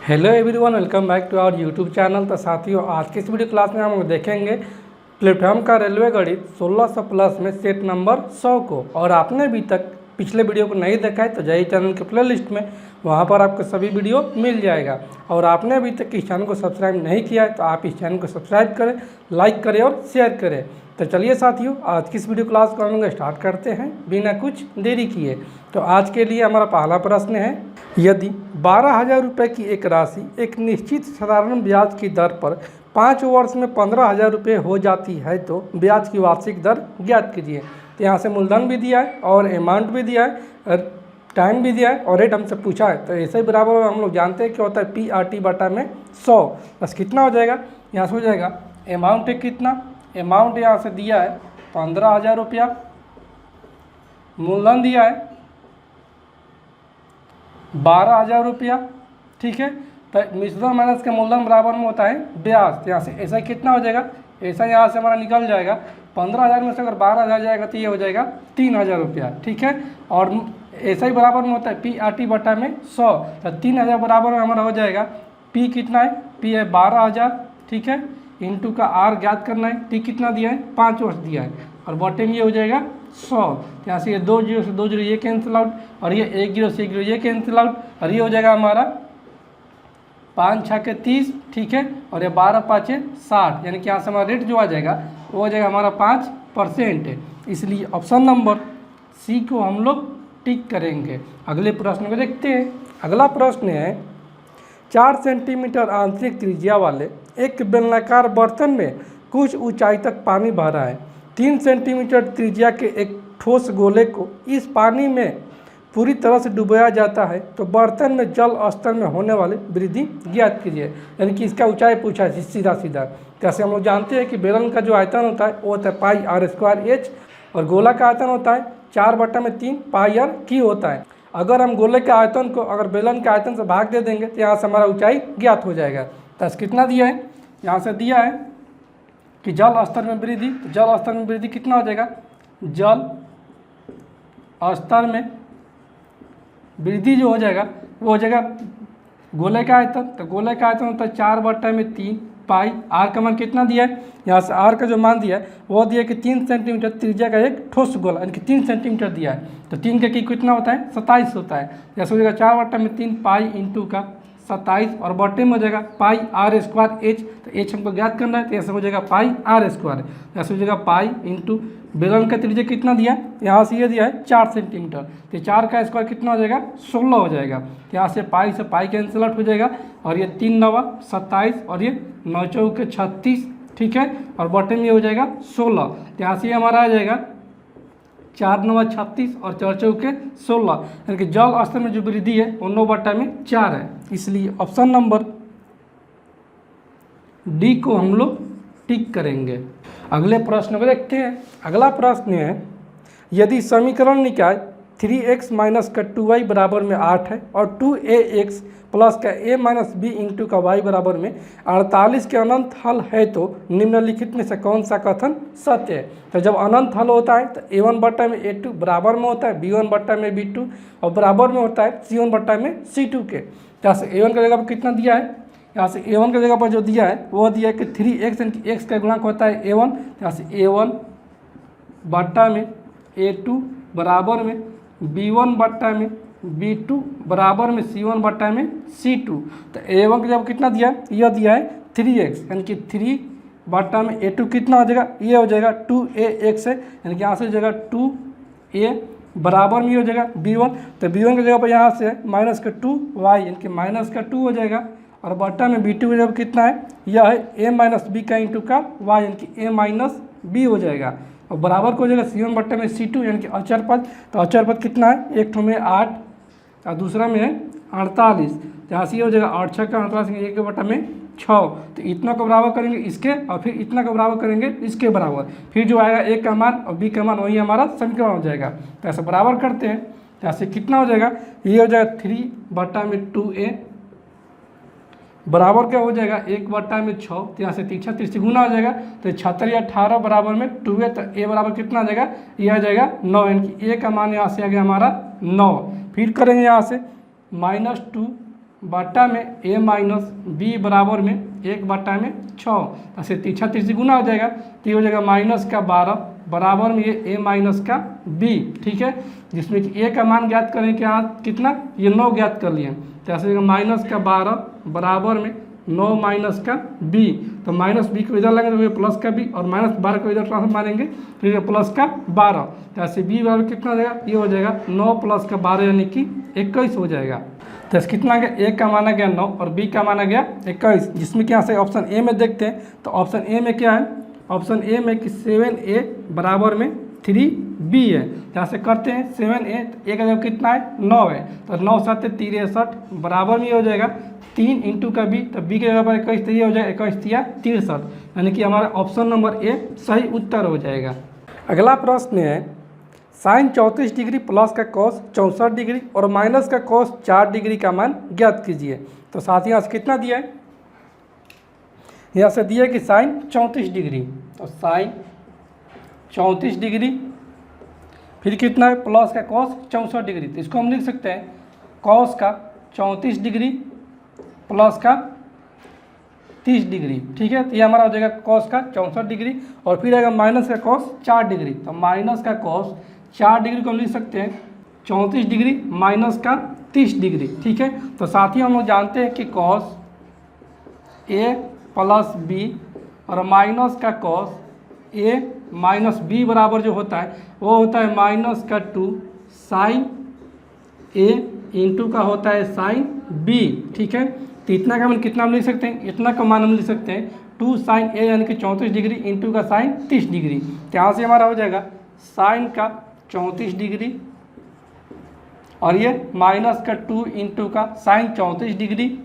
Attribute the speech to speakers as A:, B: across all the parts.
A: Hello everyone, welcome back to our YouTube channel. तो साथियों, आज की इस वीडियो क्लास में हम देखेंगे प्लेटफॉर्म का रेलवे गणित 1600 प्लस में सेट नंबर 100 को। और आपने अभी तक पिछले वीडियो को नहीं देखा है तो जाइए चैनल के प्ले लिस्ट में, वहाँ पर आपको सभी वीडियो मिल जाएगा। और आपने अभी तक इस चैनल को सब्सक्राइब नहीं किया है तो आप इस चैनल को सब्सक्राइब करें, लाइक करें और शेयर करें। तो चलिए साथियों, आज की इस वीडियो क्लास को हम लोग स्टार्ट करते हैं बिना कुछ देरी किए। तो आज के लिए हमारा पहला प्रश्न है, यदि 12,000 रुपये की एक राशि एक निश्चित साधारण ब्याज की दर पर 5 वर्ष में 15,000 रुपये हो जाती है तो ब्याज की वार्षिक दर ज्ञात कीजिए। तो यहाँ से मूलधन भी दिया है और अमाउंट भी दिया है, टाइम भी दिया है और रेट हमसे पूछा है। तो ऐसे ही बराबर हम लोग जानते हैं क्या होता है, PRT बटा में 100 बस कितना हो जाएगा, यहाँ से हो जाएगा अमाउंट है कितना, अमाउंट यहाँ से दिया है 15,000 रुपया, मूलधन दिया है 12,000 रुपया। ठीक है, तो मिश्रण माइनस के मूलधन बराबर में होता है ब्याज। यहाँ से ऐसा कितना हो जाएगा, ऐसा यहाँ से हमारा निकल जाएगा 15,000 में से अगर 12,000 जाएगा तो ये हो जाएगा 3,000 रुपया। ठीक है, और ऐसा ही बराबर में होता है PRT बटा में 100। तो 3,000 बराबर में हमारा हो जाएगा P कितना है, P है 12,000। ठीक है, इंटू का R ज्ञात करना है, T कितना दिया है 5 वर्ष दिया है, और बटे में ये हो जाएगा 100। यहाँ से ये 2 जीरो से 2 जीरो ये कैंसिल आउट, और ये 1 जीरो से 1 जीरो ये कैंसिल आउट, और ये हो जाएगा हमारा 5 छः के 30। ठीक है, और ये 12 पाँचे 60, यानी कि यहाँ से हमारा रेट जो आ जाएगा वो हो जाएगा हमारा 5% है। इसलिए ऑप्शन नंबर सी को हम लोग टिक करेंगे। अगले प्रश्न को देखते हैं। अगला प्रश्न है, 4 सेंटीमीटर आंतरिक त्रिज्या वाले एक बेलनाकार बर्तन में कुछ ऊंचाई तक पानी भरा है। 3 सेंटीमीटर त्रिज्या के एक ठोस गोले को इस पानी में पूरी तरह से डुबाया जाता है तो बर्तन में जल स्तर में होने वाली वृद्धि ज्ञात कीजिए। यानी कि इसका ऊंचाई पूछा है सीधा सीधा। कैसे हम लोग जानते हैं कि बेलन का जो आयतन होता है वो होता है πr²h, और गोला का आयतन होता है 4/3 πr³ होता है। अगर हम गोले के आयतन को अगर बेलन के आयतन से भाग दे देंगे तो यहाँ से हमारा ऊंचाई ज्ञात हो जाएगा। तो कितना दिया है, यहाँ से दिया है कि जल स्तर में वृद्धि, तो जल स्तर में वृद्धि कितना हो जाएगा, जल स्तर में वृद्धि जो हो जाएगा वो हो जाएगा गोले का आयतन। तो गोले का आयतन होता है 4/3 पाई। आर का मान कितना दिया है, यहाँ से आर का जो मान दिया है वो दिया कि 3 सेंटीमीटर त्रिज्या का एक ठोस गोला, यानी कि 3 सेंटीमीटर दिया है। तो 3 का की कितना होता है 27 होता है। जैसे हो जाएगा 4/3 पाई इंटू का 27, और बटे में हो जाएगा πr²h। तो h हमको ज्ञात करना है, तो ऐसे हो जाएगा πr²। ऐसे हो जाएगा पाई इंटू बेलन का त्रिज्या कितना दिया है, यहाँ से ये दिया है 4 सेंटीमीटर, तो 4 का स्क्वायर कितना हो जाएगा 16 हो जाएगा। तो यहाँ से पाई कैंसिल आउट हो जाएगा, और ये 3 9 27, और ये 9 चौके 36। ठीक है, और बटे में ये हो जाएगा 16। तो यहाँ से ये हमारा आ जाएगा 4 9 36 और 4 चौके 16, यानी कि जल स्तर में जो वृद्धि है वो 9/4 है। इसलिए ऑप्शन नंबर डी को हम लोग टिक करेंगे। अगले प्रश्न को देखते हैं। अगला प्रश्न है, यदि समीकरण निकाय 3x माइनस का 2y बराबर में 8 है और 2ax प्लस का a माइनस b इंटू का y बराबर में 48 के अनंत हल है तो निम्नलिखित में से कौन सा कथन सत्य है। तो जब अनंत हल होता है तो a1 बट्टा में a2 बराबर में होता है b1 बट्टा में b2, और बराबर में होता है c1 बट्टा में c2 के। यहाँ से a1 का जगह पर कितना दिया है, यहाँ से a1 की जगह पर जो दिया है वो दिया है कि 3x, यानी कि x का गुणांक होता है a1। यहाँ से a1 बट्टा में a2 बराबर में b1 बट्टा में b2 बराबर में c1 बट्टा में c2। तो a1 की जगह कितना दिया है, यह दिया है 3x, यानी कि 3 बट्टा में a2 कितना हो जाएगा, ये हो जाएगा 2ax है, यानी कि यहाँ से हो जाएगा 2a बराबर में हो जाएगा b1। तो b1 की जगह पर यहाँ से माइनस का 2y, यानी कि माइनस का 2 हो जाएगा, और बट्टा में b2 की जगह कितना है, यह है a माइनस b का इंटू का y, यानी कि a माइनस b हो जाएगा, और बराबर को हो जाएगा c1 बट्टा में c2, यानी कि अचर पद। तो अचर पद कितना है, एक ठो में 8 और दूसरा में है 48। जहाँ से ये हो जाएगा 8 6 का 48, एक बट्टा में 6। तो इतना को बराबर करेंगे इसके, और फिर इतना को बराबर करेंगे इसके बराबर, फिर जो आएगा a का मान और b का मान वही हमारा समीकरण हो जाएगा। तो ऐसे बराबर करते हैं, तो ऐसे कितना हो जाएगा, ये हो जाएगा 3 बट्टा में 2a बराबर क्या हो जाएगा 1 बट्टा में 6। तो यहाँ से 3 गुना हो जाएगा, तो 76 18 बराबर में 2a। तो a बराबर कितना आ जाएगा, ये आ जाएगा 9, यानी कि a का मान यहाँ से आ गया हमारा 9। फिर करेंगे यहाँ से -2 बट्टा में a माइनस बी बराबर में 1/6। ऐसे तीछा तीसरी गुना हो जाएगा तो ये हो जाएगा -12 बराबर में ये a माइनस का b। ठीक है, जिसमें कि a का मान ज्ञात करें कि यहाँ कितना, ये 9 ज्ञात कर लिए। तो ऐसे -12 बराबर में 9 माइनस का b। तो -b को इधर लेंगे तो ये प्लस का b, और -12 को इधर ट्रांसफर मारेंगे तो ये प्लस का 12। तो ऐसे b बराबर कितना हो जाएगा, ये हो जाएगा 9 + 12 यानी कि 21 हो जाएगा। तो कितना आ गया, a का मान आ गया 9 और b का मान आ गया 21, जिसमें कि यहाँ से ऑप्शन ए में देखते हैं। तो ऑप्शन ए में क्या है, ऑप्शन ए में कि 7a बराबर में 3b है। यहाँ से करते हैं 7a, तो a का जब कितना है 9 है, तो 9 7 63 बराबर में हो जाएगा 3 इंटू का b, तो b के जगह पर 21 तो ये हो जाएगा 21 × 63, यानी कि हमारा ऑप्शन नंबर ए सही उत्तर हो जाएगा। अगला प्रश्न है साइन 34 डिग्री प्लस का कॉस 64 डिग्री और माइनस का कॉस 4 डिग्री का मान ज्ञात कीजिए। तो साथ ही यहाँ से कितना दिया है, यहाँ से दिया है कि साइन 34 डिग्री, तो साइन 34 डिग्री फिर कितना है प्लस का कॉस 64 डिग्री। तो इसको हम लिख सकते हैं कॉस का 34 डिग्री प्लस का 30 डिग्री। ठीक है, तो ये हमारा हो जाएगा कॉस का 64 डिग्री और फिर आएगा माइनस का कॉस 4 डिग्री। तो माइनस का कॉस 4 डिग्री को हम लिख सकते हैं 34 डिग्री माइनस का 30 डिग्री। ठीक है, तो साथ ही हम लोग जानते हैं कि कॉस a प्लस b और माइनस का कॉस a माइनस b बराबर जो होता है वो होता है -2 साइन a इंटू का होता है साइन b। ठीक है, तो इतना का मान कितना हम लिख सकते हैं, इतना का मान हम लिख सकते हैं 2 साइन a यानी कि 34 डिग्री इंटू का साइन 30 डिग्री। तो यहाँ से हमारा हो जाएगा साइन का 34 डिग्री और ये माइनस का 2 इंटू का साइन 34 डिग्री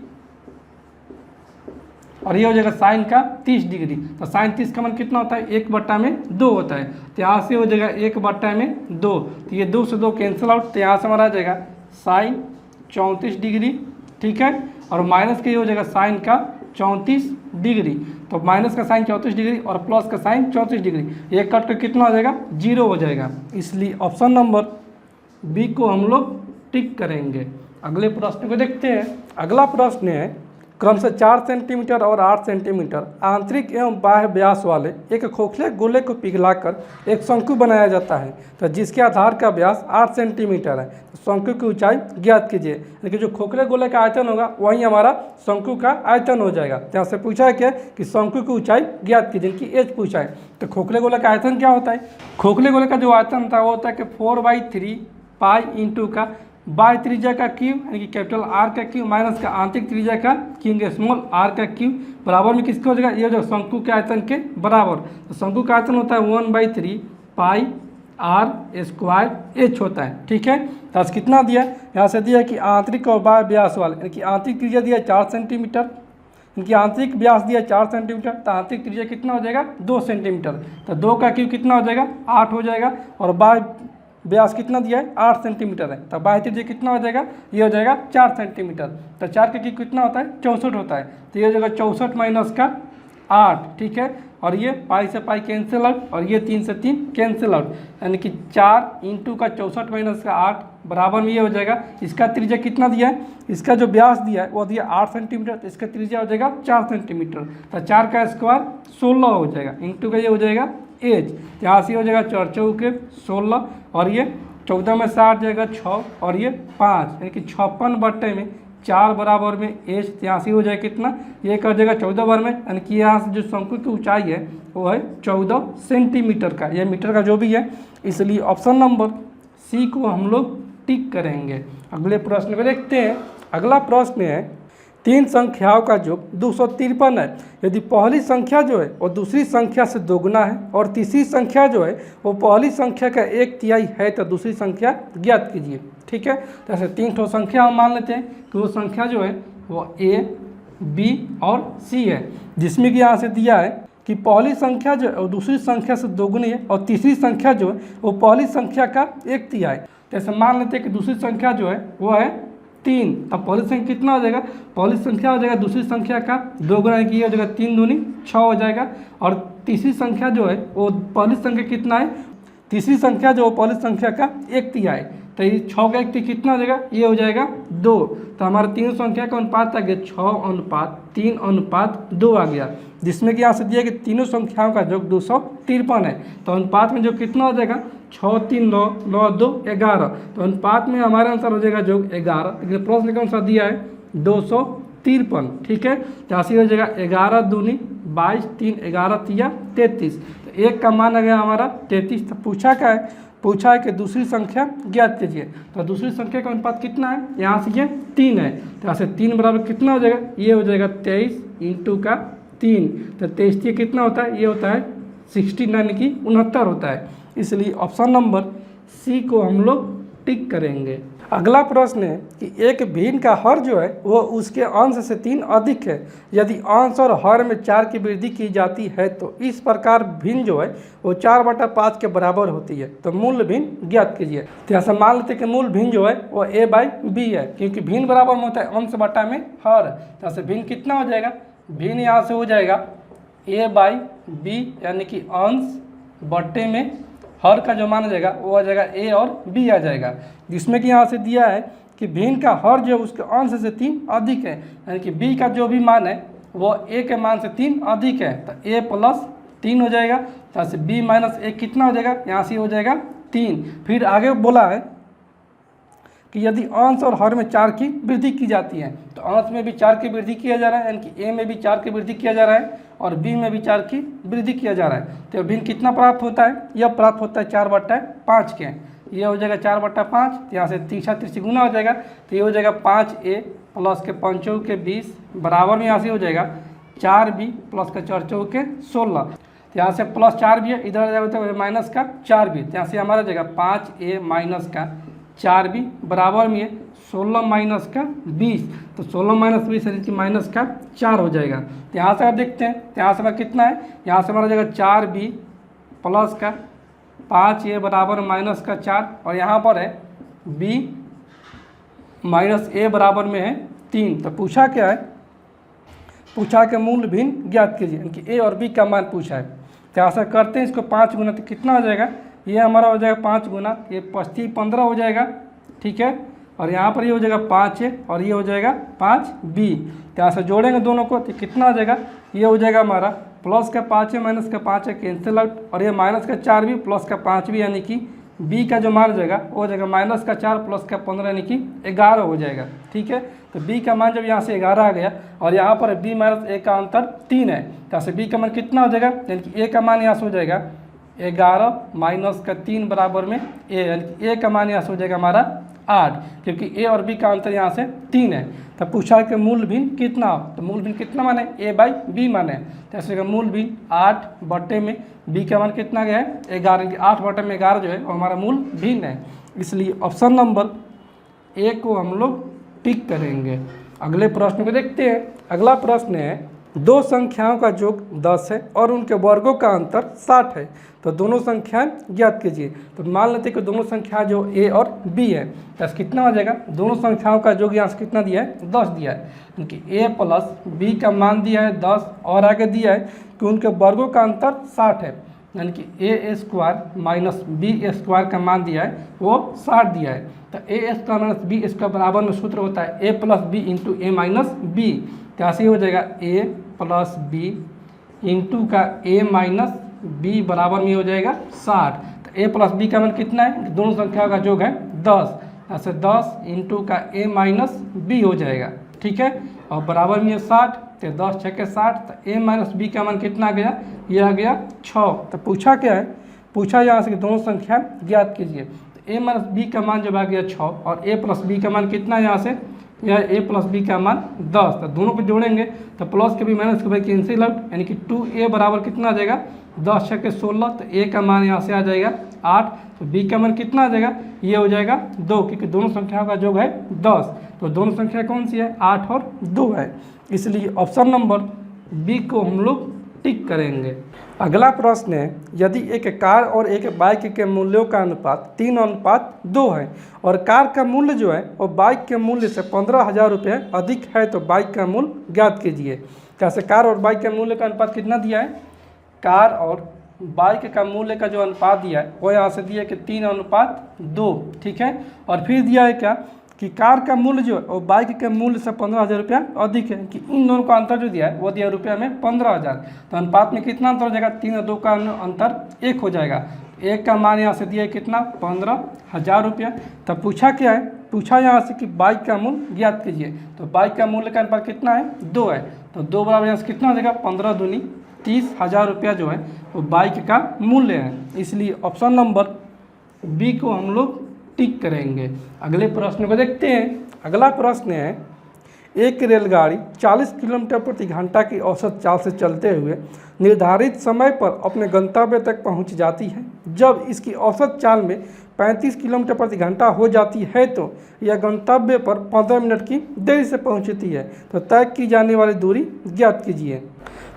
A: और ये हो जाएगा साइन का 30 डिग्री। तो साइन 30 का मान कितना होता है, 1/2 होता है। तो यहाँ से हो जाएगा 1/2, तो ये 2 से 2 कैंसिल आउट। तो यहाँ से हमारा आ जाएगा साइन 34 डिग्री। ठीक है, और माइनस का ये हो जाएगा साइन का 34 डिग्री। तो माइनस का साइन 34 डिग्री और प्लस का साइन 34 डिग्री, ये कट कर कितना हो जाएगा 0 हो जाएगा। इसलिए ऑप्शन नंबर बी को हम लोग टिक करेंगे। अगले प्रश्न को देखते हैं। अगला प्रश्न है क्रमशः 4 सेंटीमीटर और 8 सेंटीमीटर आंतरिक एवं बाह्य व्यास वाले एक खोखले गोले को पिघलाकर एक शंकु बनाया जाता है, तो जिसके आधार का व्यास 8 सेंटीमीटर है। तो शंकु की ऊंचाई ज्ञात कीजिए, यानी जो खोखले गोले का आयतन होगा वही हमारा शंकु का आयतन हो जाएगा। तो यहाँ से पूछा है क्या कि शंकु की ऊंचाई ज्ञात कीजिए, जिनकी एज पूछा है। तो खोखले गोले का आयतन क्या होता है, खोखले गोले का जो आयतन होता है वो होता है कि 4/3 पाई इंटू का बाह्य त्रिज्या का क्यूब यानी कि कैपिटल आर का क्यूब माइनस का आंतरिक त्रिज्या का क्यूब स्मॉल आर का क्यूब बराबर में किसका हो जाएगा, ये जो शंकु के आयतन के बराबर। तो शंकु का आयतन होता है 1/3 पाई आर स्क्वायर एच होता है। ठीक है, तो आज कितना दिया, यहाँ से दिया कि आंतरिक और बाह्य व्यास वाले यानी कि आंतरिक त्रिज्या दिया 4 सेंटीमीटर, इनकी आंतरिक व्यास दिया 4 सेंटीमीटर, तो आंतरिक त्रिज्या कितना हो जाएगा 2 सेंटीमीटर। तो 2 का क्यूब कितना हो जाएगा 8 हो जाएगा, और बाह्य व्यास कितना दिया है 8 सेंटीमीटर है। तो बाह्य त्रिज्या कितना हो जाएगा, ये हो जाएगा 4 सेंटीमीटर। तो 4 का क्यूब कितना होता है 64 होता है। तो ये हो जाएगा 64 माइनस का 8। ठीक है, और ये पाई से पाई कैंसिल आउट और ये 3 से 3 कैंसिल आउट, यानी कि 4 इंटू का 64 माइनस का 8 बराबर में ये हो जाएगा। इसका त्रिज्या कितना दिया है, इसका जो व्यास दिया है वो दिया 8 सेंटीमीटर, तो इसका त्रिज्या हो जाएगा 4 सेंटीमीटर। तो 4 का स्क्वायर 16 हो जाएगा, इंटू का ये हो जाएगा एज। यहाँ से हो जाएगा 4 चौके 16 और ये 14 में 60 जाएगा 6 और ये 5, यानी कि 56/4 बराबर में एज। यहाँ से हो जाएगा कितना, ये कर जाएगा 14 बार में, यानी कि यहाँ से जो शंकु की ऊंचाई है वो है 14 सेंटीमीटर का, यह मीटर का जो भी है। इसलिए ऑप्शन नंबर सी को हम लोग टिक करेंगे। अगले प्रश्न को देखते हैं। अगला प्रश्न है 3 संख्याओं का योग 253 है। यदि पहली संख्या जो है वो दूसरी संख्या से दोगुना है और तीसरी संख्या जो है वो पहली संख्या का 1/3 है, तो दूसरी संख्या ज्ञात कीजिए। ठीक है, तो ऐसे 3 ठो संख्या हम मान लेते हैं कि वो संख्या जो है वो A, B और C है, जिसमें कि यहाँ से दिया है कि पहली संख्या जो है वो दूसरी संख्या से दोगुनी है और तीसरी संख्या जो है वो पहली संख्या का 1/3 है। तो ऐसे मान लेते हैं कि दूसरी संख्या जो है वो है 3। तब पहली संख्या कितना हो जाएगा, पहली संख्या हो जाएगा दूसरी संख्या का दोगुना, की हो जाएगा 3 दूनी 6 हो जाएगा। और तीसरी संख्या जो है वो पहली संख्या कितना है, तीसरी संख्या जो पहली संख्या का 1/3 है। तो ये 6 का 1 3 कितना हो जाएगा, ये हो जाएगा 2। तो हमारा तीनों संख्या का अनुपात आ गया 6:3:2 आ गया, जिसमें कि यहाँ से दिया कि तीनों संख्याओं का योग 253 है। तो अनुपात में जो कितना हो जाएगा 6 3 9 9 2 11। तो अनुपात में हमारा आंसर हो जाएगा योग 11, लेकिन प्रश्न कौन सा दिया है 253। ठीक है, तो यहाँ से हो जाएगा 11 दूनी 22 3 11 3 33। तो एक का मान आ गया हमारा 33। तो पूछा क्या है, पूछा है कि दूसरी संख्या ज्ञात कीजिए। तो दूसरी संख्या का अनुपात कितना है, यहाँ से ये 3 है। तो यहाँ से 3 बराबर कितना हो जाएगा, ये हो जाएगा 23 इंटू का 3। तो 23 ये कितना होता है, ये होता है 69 यानी कि 69 होता है। इसलिए ऑप्शन नंबर सी को हम लोग टिक करेंगे। अगला प्रश्न है कि एक भिन्न का हर जो है वो उसके अंश से 3 अधिक है। यदि अंश और हर में 4 की वृद्धि की जाती है तो इस प्रकार भिन्न जो है वो 4/5 के बराबर होती है। तो मूल भिन्न ज्ञात कीजिए। तो ऐसा मान लेते हैं कि मूल भिन्न जो है वो a/b है, क्योंकि भिन्न बराबर में होता है अंश बटा में हर। तो ऐसे भिन्न कितना हो जाएगा, भिन्न यहाँ से हो जाएगा a/b यानी कि अंश बटे में हर का जो मान आ जाएगा वो आ जाएगा a और b आ जाएगा, जिसमें कि यहाँ से दिया है कि भिन्न का हर जो है उसके अंश से 3 अधिक है, यानी कि b का जो भी मान है वो a के मान से 3 अधिक है। तो a + 3 हो जाएगा। तो यहाँ से b - 1 कितना हो जाएगा, यहाँ से हो जाएगा 3। फिर आगे बोला है कि यदि अंश और हर में 4 की वृद्धि की जाती है, तो अंश में भी 4 की वृद्धि किया जा रहा है, यानी कि a में भी 4 की वृद्धि किया जा रहा है और b में भी 4 की वृद्धि किया जा रहा है। तो भिन्न कितना प्राप्त होता है, यह प्राप्त होता है 4/5 के। ये हो जाएगा 4/5। तो यहाँ से 3 गुना हो जाएगा। तो ये हो जाएगा 5a प्लस के 5 के 20 बराबर में यहाँ से हो जाएगा 4b प्लस के 4 के 16। तो यहाँ से प्लस 4 भी है, इधर आ जाएगा तो माइनस का 4 भी। तो यहाँ से हमारा जाएगा 5a माइनस का 4b बराबर में 16 माइनस का 20। तो 16 माइनस 20 यानी कि माइनस का 4 हो जाएगा। तो यहाँ से आप देखते हैं, तो यहाँ से हमारा कितना है, यहाँ से हमारा जाएगा 4b प्लस का 5a बराबर माइनस का 4, और यहाँ पर है b माइनस a बराबर में है 3। तो पूछा क्या है, पूछा कि मूल भिन्न ज्ञात कीजिए, यानी कि a और b का मान पूछा है। तो यहाँ से करते हैं इसको 5 गुना, तो कितना हो जाएगा, ये हमारा हो जाएगा 5 गुना, ये 25 15 हो जाएगा। ठीक है, और यहाँ पर ये हो जाएगा 5a और ये हो जाएगा 5b। तो यहाँ से जोड़ेंगे दोनों को तो कितना हो जाएगा, ये हो जाएगा हमारा प्लस का 5a माइनस का 5a कैंसिल आउट, और ये माइनस का 4b प्लस का 5b, यानी कि b का जो मान हो जाएगा वो हो जाएगा माइनस का 4 प्लस का 15 यानी कि 11 हो जाएगा। ठीक है, तो b का मान जब यहाँ से 11 आ गया और यहाँ पर b माइनस a का अंतर 3 है, तो यहाँ से b का मान कितना हो जाएगा, यानी कि a का मान यहाँ से हो जाएगा 11 माइनस का 3 बराबर में a, यानी कि a का मान यहाँ से हो जाएगा हमारा 8, क्योंकि a और b का अंतर यहाँ से 3 है। तो पूछा कि मूल भिन्न कितना हो, तो मूल भिन्न कितना माने, a/b माने। तो ऐसे मूल भिन्न 8 बटे में b का मान कितना गया है 11, 8 बटे में 11 जो है वो हमारा मूल भिन्न है। इसलिए ऑप्शन नंबर ए को हम लोग टिक करेंगे। अगले प्रश्न को देखते हैं। अगला प्रश्न है, दो संख्याओं का योग 10 है और उनके वर्गों का अंतर 60 है, तो दोनों संख्याएं ज्ञात कीजिए। तो मान लेते हैं कि दोनों संख्या जो a और b है, तो कितना हो जाएगा, दोनों संख्याओं का योग यहाँ से कितना दिया है 10 दिया है, क्योंकि a प्लस b का मान दिया है 10 और आगे दिया है कि उनके वर्गों का अंतर 60 है, यानी कि a² माइनस b² का मान दिया है वो 60 दिया है। तो a² माइनस b² बराबर में सूत्र होता है a plus b into a minus b। तो ऐसे ही हो जाएगा a प्लस b इंटू का a माइनस b बराबर में हो जाएगा 60। तो a प्लस b का मान कितना है, दोनों संख्याओं का योग है 10, ऐसे 10 इंटू का a माइनस b हो जाएगा। ठीक है, और बराबर में 60, तो 10 6 के 60, तो a माइनस b का मान कितना आ गया, ये आ गया 6। तो पूछा क्या है, पूछा यहाँ से कि दोनों संख्या ज्ञात कीजिए। तो a माइनस b का मान जब आ गया 6 और a प्लस b का मान कितना है, यहाँ से यह a प्लस b का मान 10, तो दोनों को जोड़ेंगे तो प्लस के भी माइनस के भाई कैंसिल आउट, यानी कि 2a बराबर कितना आ जाएगा 10 6 के 16, तो a का मान यहाँ से आ जाएगा 8, तो b का मान कितना आ जाएगा, ये हो जाएगा 2, क्योंकि दोनों संख्याओं का योग है 10, तो दोनों संख्या कौन सी है 8 और 2 है। इसलिए ऑप्शन नंबर बी को हम लोग टिक करेंगे। अगला प्रश्न है, यदि एक कार और एक बाइक के मूल्यों का अनुपात 3:2 है और कार का मूल्य जो है वो बाइक के मूल्य से 15,000 रुपये अधिक है, तो बाइक का मूल्य ज्ञात कीजिए। कैसे, कार और बाइक के मूल्य का अनुपात कितना दिया है, कार और बाइक का मूल्य का जो अनुपात दिया है वो यहाँ से दिया है कि 3:2, ठीक है। और फिर दिया है क्या कि कार का मूल्य जो है वो बाइक के मूल्य से 15,000 रुपया अधिक है, कि इन दोनों का अंतर जो दिया है वो दिया रुपया में 15,000। तो अनुपात में कितना अंतर हो जाएगा, 3 और 2 का अंतर 1 हो जाएगा। एक का मान यहाँ से दिया है कितना, 15,000 रुपया। तब पूछा क्या है, पूछा यहाँ से कि बाइक का मूल्य ज्ञात कीजिए। तो बाइक का मूल्य का अनुपात कितना है, 2 है। तो 2 बराबर यहाँ से कितना हो जाएगा, 15 दूनी 30,000 रुपया जो है वो बाइक का मूल्य है। इसलिए ऑप्शन नंबर बी को हम लोग टिक करेंगे। अगले प्रश्न को देखते हैं। अगला प्रश्न है, एक रेलगाड़ी 40 किलोमीटर प्रति घंटा की औसत चाल से चलते हुए निर्धारित समय पर अपने गंतव्य तक पहुंच जाती है। जब इसकी औसत चाल में 35 किलोमीटर प्रति घंटा हो जाती है तो यह गंतव्य पर 15 मिनट की देरी से पहुंचती है। तो तय की जाने वाली दूरी ज्ञात कीजिए।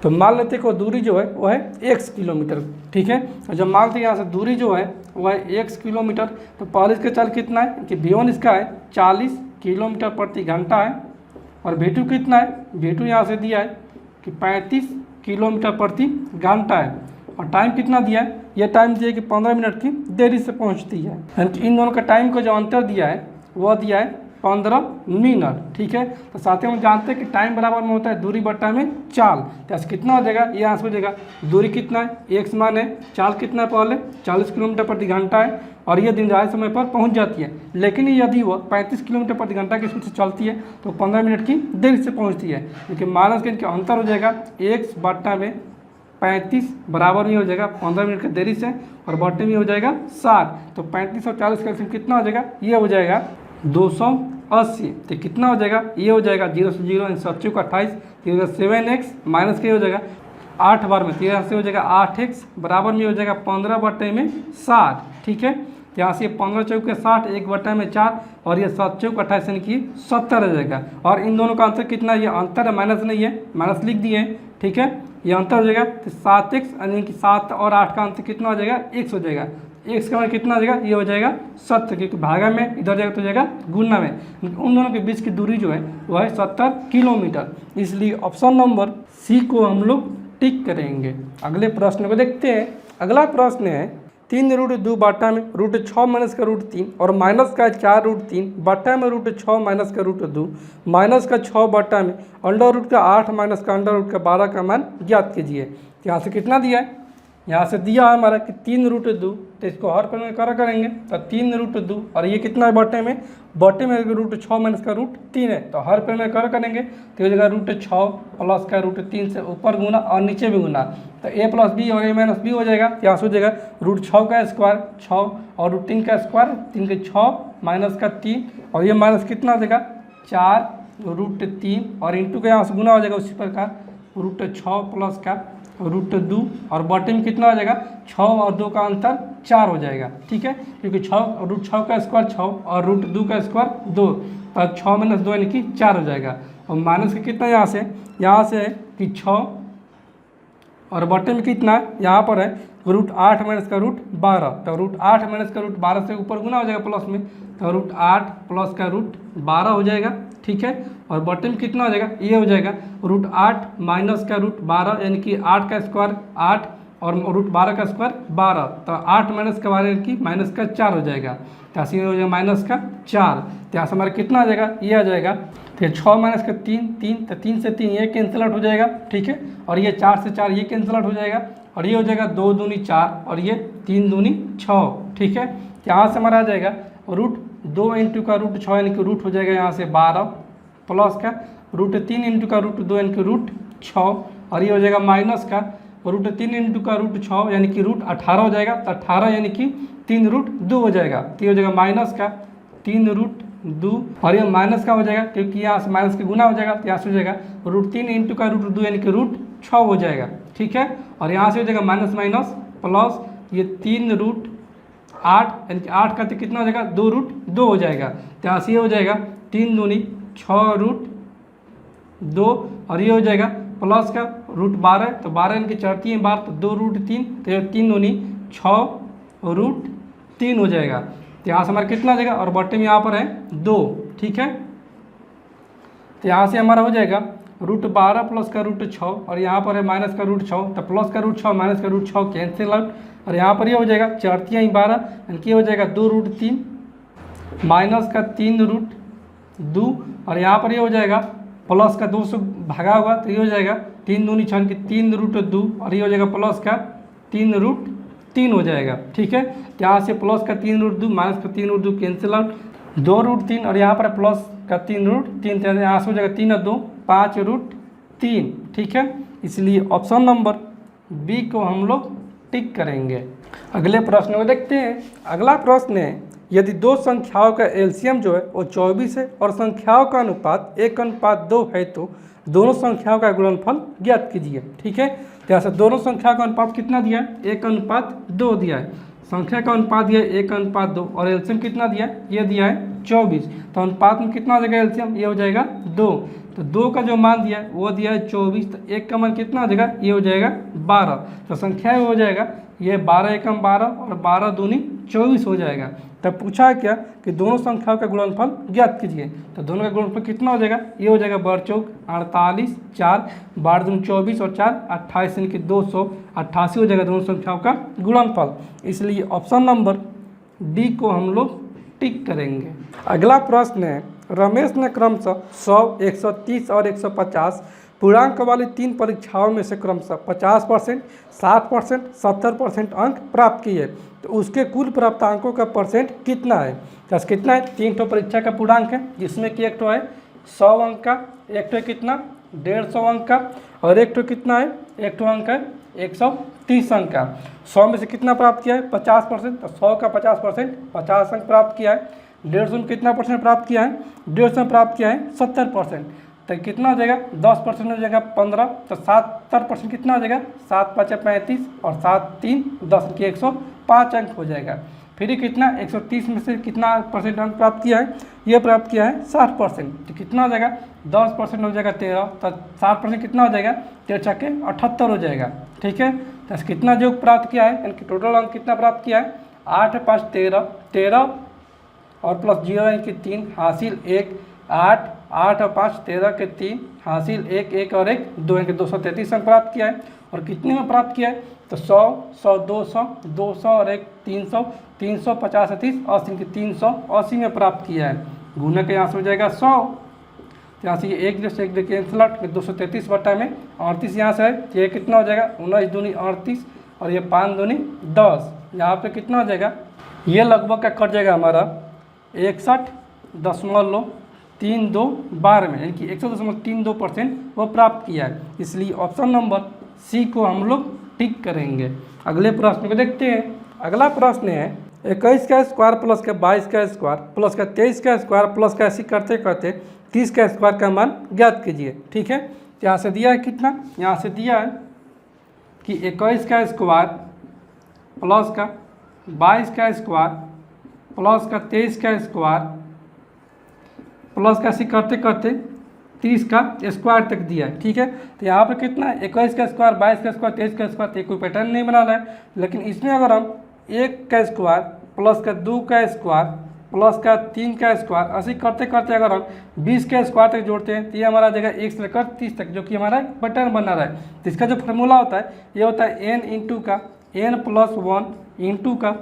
A: तो मान लेते हैं कि दूरी जो है वो है x किलोमीटर, ठीक है। और जब मान लेते हैं यहाँ से दूरी जो है वो है x किलोमीटर, तो पहले इसका चाल कितना है कि v1 इसका है 40 किलोमीटर प्रति घंटा है, और v2 कितना है, v2 यहाँ से दिया है कि 35 किलोमीटर प्रति घंटा है, और टाइम कितना दिया है, यह टाइम दिया है कि 15 मिनट की देरी से पहुँचती है। इन दोनों का टाइम का जो अंतर दिया है वह दिया है 15 मिनट, ठीक है। तो साथ ही हम जानते हैं कि टाइम बराबर में होता है दूरी बट्टा में चाल। तो ऐसे कितना हो जाएगा, ये आंसर हो जाएगा दूरी कितना है, x मान है, चाल कितना है, पहले 40 किलोमीटर प्रति घंटा है, और ये निर्धारित समय पर पहुंच जाती है। लेकिन यदि वो 35 किलोमीटर प्रति घंटा की स्पीड से चलती है तो 15 मिनट की देरी से पहुँचती है। लेकिन माइनस के इनके अंतर हो जाएगा x बट्टा में 35 बराबर में हो जाएगा 15 मिनट की देरी से, और बट्टे में हो जाएगा 60। तो 35 और 40 का कितना हो जाएगा, ये हो जाएगा 280। तो कितना हो जाएगा, ये हो जाएगा 0 से 0 7 का 28, 7x माइनस के हो जाएगा 8 बार में 13 से हो जाएगा 8x बराबर में हो जाएगा 15 बट्टे में 60, ठीक है। यहाँ से 15 चौक के 60, 1 बट्टा में 4, और ये 7 चौक 28 यानी कि 70 हो जाएगा। और इन दोनों का अंतर कितना, ये अंतर है, माइनस नहीं है, माइनस लिख दिए हैं, ठीक है। ये अंतर हो जाएगा तो 7x यानी कि 7 और 8 का अंतर कितना हो जाएगा, x हो जाएगा। x का मान कितना हो जाएगा, ये हो जाएगा 70, क्योंकि भागा में इधर जाएगा तो जाएगा गुना में। उन दोनों के बीच की दूरी जो है वो है 70 किलोमीटर। इसलिए ऑप्शन नंबर सी को हम लोग टिक करेंगे। अगले प्रश्न को देखते हैं। अगला प्रश्न है, 3 रूट 2 बट्टा में रूट 6 माइनस का रूट 3 और माइनस का 4 रूट 3 बट्टा में रूट 6 माइनस का रूट 2 माइनस का 6 बट्टा में अंडर रूट का 8 माइनस का अंडर रूट का 12 का मान ज्ञात कीजिए। यहाँ से कितना दिया है, यहाँ से दिया है हमारा कि 3 रूट 2, तो इसको हर पर में करेंगे तो 3 रूट 2, और ये कितना है बट्टे में रूट 6 माइनस का रूट 3 है, तो हर पर में करेंगे तो ये जगह रूट 6 प्लस का रूट 3 से ऊपर गुना और नीचे भी गुना, तो a प्लस बी और a माइनस बी हो जाएगा। यहाँ से हो जाएगा रूट 6 का स्क्वायर 6 और रूट 3 का स्क्वायर 3 के 6 माइनस का 3, और ये माइनस कितना हो जाएगा 4 रूट 3, और इंटू का यहाँ से गुना हो जाएगा उसी प्रकार रूट 6 प्लस का रूट 2, और बॉटम में कितना हो जाएगा 6 और 2 का अंतर 4 हो जाएगा, ठीक है। क्योंकि 6 और रूट 6 का स्क्वायर 6 और रूट 2 का स्क्वायर 2, तो 6 माइनस 2 यानी कि 4 हो जाएगा। और माइनस का कितना यहाँ से है कि 6, और बॉटम में कितना है यहाँ पर है रूट 8 माइनस का रूट 12, तो रूट 8 माइनस का रूट 12 से ऊपर गुना हो जाएगा प्लस में, तो रूट 8 प्लस का रूट 12 हो जाएगा, ठीक है। और बॉटम कितना हो जाएगा, ये हो जाएगा रूट 8 माइनस का रूट 12 यानी कि 8 का स्क्वायर 8 और रूट 12 का स्क्वायर 12, तो 8 माइनस का 12 यानी कि माइनस का 4 हो जाएगा, तो ऐसे हो जाएगा माइनस का 4। तो यहाँ से हमारा कितना आ जाएगा, ये आ जाएगा तो 6 माइनस का 3 तो 3 से 3 ये कैंसिल आउट हो जाएगा, ठीक है। और ये 4 से 4 ये कैंसिल आउट हो जाएगा, और ये हो जाएगा 2 दूनी 4 और ये 3 दूनी 6, ठीक है। यहाँ से हमारा आ जाएगा रूट 2 इंटू का रूट 6 यानी कि रूट हो जाएगा यहाँ से 12 प्लस का रूट 3 इंटू का रूट 2 यानी कि रूट 6, और ये हो जाएगा माइनस का रूट 3 इंटू का रूट 6 यानी कि रूट 18 हो जाएगा, तो 18 यानी कि 3 रूट 2 हो जाएगा, तो ये हो जाएगा माइनस का 3 रूट 2, और ये माइनस का हो जाएगा क्योंकि यहाँ से माइनस के गुना हो जाएगा, तो यहाँ से हो जाएगा रूट 3 इंटू का रूट 2 यानी कि रूट 6 हो जाएगा, ठीक है। और यहाँ से हो जाएगा माइनस माइनस प्लस ये 3 रूट 8 यानी कि 8 का तो कितना हो जाएगा 2 रूट 2 हो जाएगा, तो यहाँ से ये हो जाएगा 3 दूनी 6 रूट 2, और ये हो जाएगा प्लस का रूट 12, तो 12 इनकी चढ़ती है बार, तो 2 रूट 3, तो 3 दूनी 6 रूट 3 हो जाएगा, तो यहाँ से हमारा कितना आ जाएगा, और बॉटम यहाँ पर है 2, ठीक है। तो यहाँ से हमारा हो जाएगा √12 प्लस का √6 और यहाँ पर है माइनस का √6, तो प्लस का √6 माइनस का √6 कैंसिल आउट और यहाँ पर ये हो जाएगा 4 × 12 यानी कि हो जाएगा 2√3 माइनस का 3√2 और यहाँ पर ये हो जाएगा प्लस का 2 से भागा होगा तो ये हो जाएगा 3 दूनी 6 की 3√2 और ये हो जाएगा प्लस का 3√3 हो जाएगा। ठीक है, तो यहाँ से प्लस का 3√2 माइनस का 3√2 कैंसिल आउट 2√3 और यहाँ पर प्लस का 3√3 तो यहाँ से हो जाएगा 3 और 2 5√3। ठीक है, इसलिए ऑप्शन नंबर बी को हम लोग टिक करेंगे। अगले प्रश्न को देखते हैं। अगला प्रश्न है, यदि दो संख्याओं का एलसीएम जो है वो 24 है और संख्याओं का अनुपात 1:2 है तो दोनों संख्याओं का गुणनफल ज्ञात कीजिए। ठीक है, तो यहाँ से दोनों संख्या का अनुपात कितना दिया है? 1:2 दिया है। संख्या का अनुपात दिया है 1:2 और एलसीएम कितना दिया है? ये दिया है 24। तो अनुपात में कितना हो जाएगा एलसीएम? ये हो जाएगा 2। तो 2 का जो मान दिया है वो दिया है 24, तो 1 का मान कितना हो जाएगा? ये हो जाएगा 12। तो संख्या हो जाएगा ये 12 × 12 और 12 दूनी 24 हो जाएगा। तब पूछा है क्या कि दोनों संख्याओं का गुणनफल ज्ञात कीजिए। तो दोनों का गुणनफल कितना हो जाएगा? ये हो जाएगा 12×4 48, 4 12 दूनी 24 और 4 28 यानी कि 288 हो जाएगा दोनों संख्याओं का गुणनफल। इसलिए ऑप्शन नंबर डी को हम लोग टिक करेंगे। अगला प्रश्न है, रमेश ने क्रमशः 100, 130 और 150 पूर्णांक वाली 3 परीक्षाओं में से क्रमशः 50%, 60%, 70% अंक प्राप्त किए, तो उसके कुल प्राप्त अंकों का परसेंट कितना है? तो कितना है? 3 ठो परीक्षा का पूर्णांक है जिसमें कि एक तो है 100 अंक का, एक तो कितना 150 अंक का और एक तो कितना है? एक तो अंक है 130 अंक का। 100 में से कितना प्राप्त किया है? 50%। तो 100 का 50% 50 अंक प्राप्त किया है। 150 में कितना परसेंट प्राप्त किया है? 150 में प्राप्त किया है 70%। तो कितना हो जाएगा? 10% हो जाएगा 15। तो 70% कितना हो जाएगा? 7 × 5 = 35 और 7 × 3 = 10 की 105 अंक हो जाएगा। फिर ये कितना 130 में से कितना परसेंट अंक प्राप्त किया है? ये प्राप्त किया है 60%। तो कितना हो जाएगा? 10% हो जाएगा 13। तो 60% कितना हो जाएगा? 13 × 6 = 78 हो जाएगा। ठीक है, तो कितना जो प्राप्त किया है यानी कि टोटल अंक कितना प्राप्त किया है? 8 × 5 = 13, 13 और प्लस 0 यानी कि 3 हासिल 1, 8 8 और 5 13 के 3 हासिल 1 1 और 1 2 यानी कि 233 अंक प्राप्त किया है। और कितने में प्राप्त किया है? तो 100 100 200 200 और 1 300 350 30 80 की 380 में प्राप्त किया है। गुना के यहाँ से हो जाएगा 100। तो यहाँ से ये 1 जैसे 1 कैंसिल आउट 233 बटा में 38 यहाँ से है तो ये कितना हो जाएगा? 19 दूनी 38 और ये 5 दूनी 10। यहाँ पे कितना हो जाएगा? ये लगभग का कट जाएगा हमारा 61.32 में यानी कि 100.32% वो प्राप्त किया है। इसलिए ऑप्शन नंबर सी को हम लोग टिक करेंगे। अगले प्रश्न को देखते हैं। अगला प्रश्न है 21 का स्क्वायर प्लस का 22 का स्क्वायर प्लस का 23 का स्क्वायर प्लस का ऐसे करते करते 30 का स्क्वायर का मान ज्ञात कीजिए। ठीक है, यहाँ से दिया है कितना? यहाँ से दिया है कि 21 का स्क्वायर प्लस का 22 का स्क्वायर प्लस का 23 का स्क्वायर प्लस का ऐसे करते करते 30 का स्क्वायर तक दिया है। ठीक है, तो यहाँ पर कितना है? 21 का स्क्वायर 22 का स्क्वायर 23 का स्क्वायर। तो कोई पैटर्न नहीं बना रहा है, लेकिन इसमें अगर हम 1 का स्क्वायर प्लस का 2 का स्क्वायर प्लस का 3 का स्क्वायर ऐसे करते करते अगर हम 20 के स्क्वायर तक जोड़ते हैं तो ये हमारा जगह 1 से लेकर 30 तक, जो कि हमारा पैटर्न बना रहा है। तो इसका जो फार्मूला होता है ये होता है n इंटू का n+1 इंटू का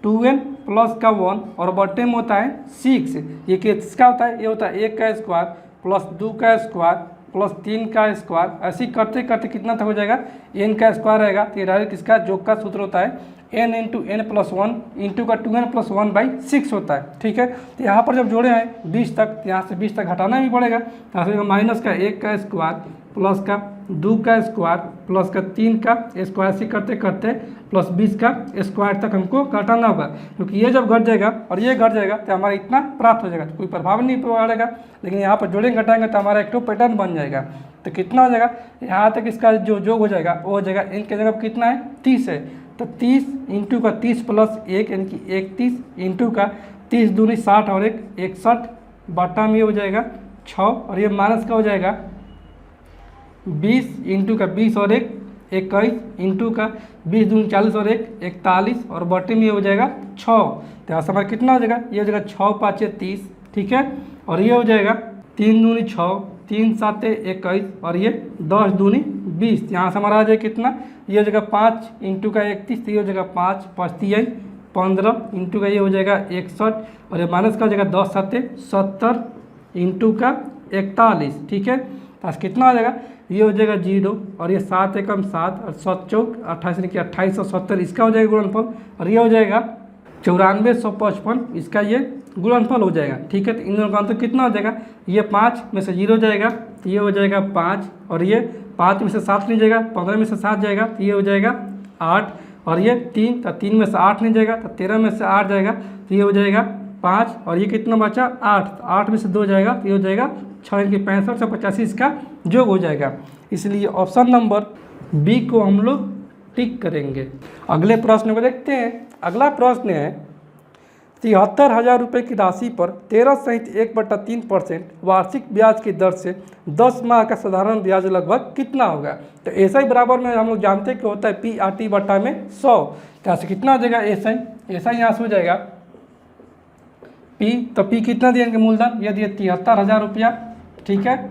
A: 2n प्लस का 1 और बटे में होता है 6। ये किसका होता है? ये होता है 1 का स्क्वायर प्लस 2 का स्क्वायर प्लस 3 का स्क्वायर ऐसे करते करते कितना तक हो जाएगा? n का स्क्वायर रहेगा। तो ये डायरेक्ट किसका जोग का सूत्र होता है n इंटू n+1 इंटू का 2n+1/6 होता है। ठीक है, तो यहाँ पर जब जोड़े हैं 20 तक, तो यहाँ से 20 तक हटाना भी पड़ेगा। तो यहाँ से माइनस का 1 का स्क्वायर प्लस का 2 का स्क्वायर प्लस का 3 का स्क्वायर से करते करते प्लस 20 का स्क्वायर तक हमको घटाना होगा, क्योंकि ये जब घट जाएगा और ये घट जाएगा तो हमारा इतना प्राप्त हो जाएगा। तो कोई प्रभाव नहीं पड़ेगा, लेकिन यहाँ पर जोड़ेंगे घटाएंगे तो हमारा एक तो पैटर्न बन जाएगा। तो कितना हो जाएगा? यहाँ तक इसका जो जोग हो जाएगा वो हो जाएगा इनके जगह कितना है? 30 है। तो 30 इंटू का 30 प्लस 1 यानी कि 31 इंटू का 30 दूनी 60 और 1 61 बटा में हो जाएगा 6 और ये माइनस का हो जाएगा 20 इंटू का 20 और 1 21 इंटू का 20 दूनी 40 और 1 41 और बटे में हो जाएगा 6। तो यहाँ से कितना हो जाएगा? ये हो जाएगा 6 × 5 = 30। ठीक है, और ये हो जाएगा 3 दूनी 6 3 7 21 और ये 10 दूनी 20। यहाँ से हमारा आ जाए कितना, ये हो जाएगा 5 इंटू का 31, ये हो जाएगा 5 5 3 15 इंटू का ये हो जाएगा 61 और ये माइनस का हो जाएगा 10 7 70 इंटू का 41। ठीक है, तो कितना हो जाएगा, ये हो जाएगा 0 और ये 7 एकम 7 और 7 चौक 28 यानी कि 2870 इसका हो जाएगा गुणनफल और ये हो जाएगा 9455 इसका ये गुणनफल हो जाएगा। ठीक है, तो इन दोनों का अंतर कितना हो जाएगा, ये 5 में से 0 जाएगा तो ये हो जाएगा 5 और ये 5 में से 7 नहीं जाएगा, 15 में से 7 जाएगा तो ये हो जाएगा 8 और ये 3 तो 3 में से 8 नहीं जाएगा तो 13 में से 8 जाएगा तो ये हो जाएगा 5 और ये कितना बचा 8, तो 8 में से 2 जाएगा तो ये हो जाएगा 6 यानी कि 65 से 85 इसका जोग हो जाएगा। इसलिए ऑप्शन नंबर बी को हम लोग टिक करेंगे। अगले प्रश्न को देखते हैं। अगला प्रश्न है 73,000 रुपये की राशि पर 13 सहित 1/3% वार्षिक ब्याज की दर से 10 माह का साधारण ब्याज लगभग कितना होगा। तो ऐसा ही बराबर में हम लोग जानते हैं कि होता है PRT बटा में 100। यहाँ से कितना हो जाएगा ऐसा ही यहाँ से हो जाएगा P, तो P कितना दिया इनके मूलधन, ये दिए 73,000 रुपया। ठीक है,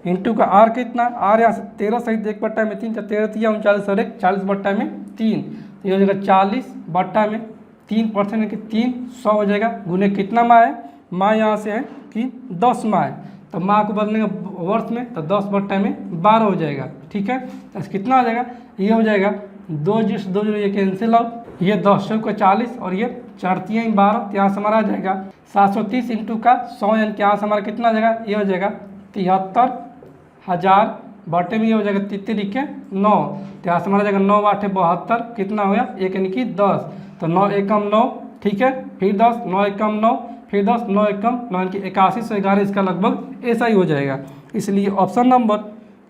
A: इंटू का R कितना, R यहाँ से 13 सहित 1/3 13 3 39 और 1 40 बट्टा में 3 तो ये हो जाएगा 40 बट्टा में 3% यानी कि 300 हो जाएगा। गुने कितना माह है, माह यहाँ से है कि 10 माह है तो माह को बदलेंगे वर्ष में तो 10 बट्टा में 12 हो जाएगा। ठीक है, तो कितना हो जाएगा, ये हो जाएगा 2 0 ये कैंसिल आउट, ये 10 को 40 और ये 4 3 12 तो यहाँ से हमारा आ जाएगा 730 इंटू का 100 यानी कि यहाँ से हमारा कितना आ जाएगा, ये हो जाएगा 73,000 बटे में ये हो जाएगा 3 के 9 तो यहाँ से हमारा जाएगा 9 8 72 कितना हो गया 1 यानी कि 10 तो 9 एकम 9। ठीक है, फिर 10 9 एकम 9 फिर 10 9 एकम 9 यानी कि 81 से 11 इसका लगभग ऐसा ही हो जाएगा। इसलिए ऑप्शन नंबर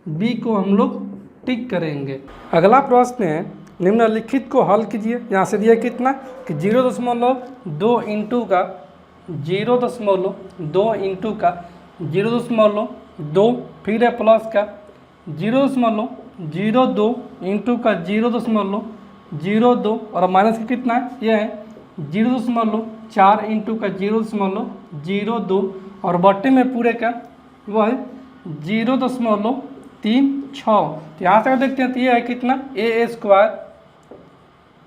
A: बी को हम लोग टिक करेंगे। अगला प्रश्न है निम्नलिखित को हल कीजिए। यहाँ से दिया कितना कि 0.2 इंटू का 0.2 इंटू का 0.2 फिर है प्लस का 0.02 इंटू का 0.02 और माइनस का कितना है, ये है 0.4 इंटू का 0.02 और बट्टे में पूरे का वो है 0.36। तो यहाँ से देखते हैं तो ये है कितना a²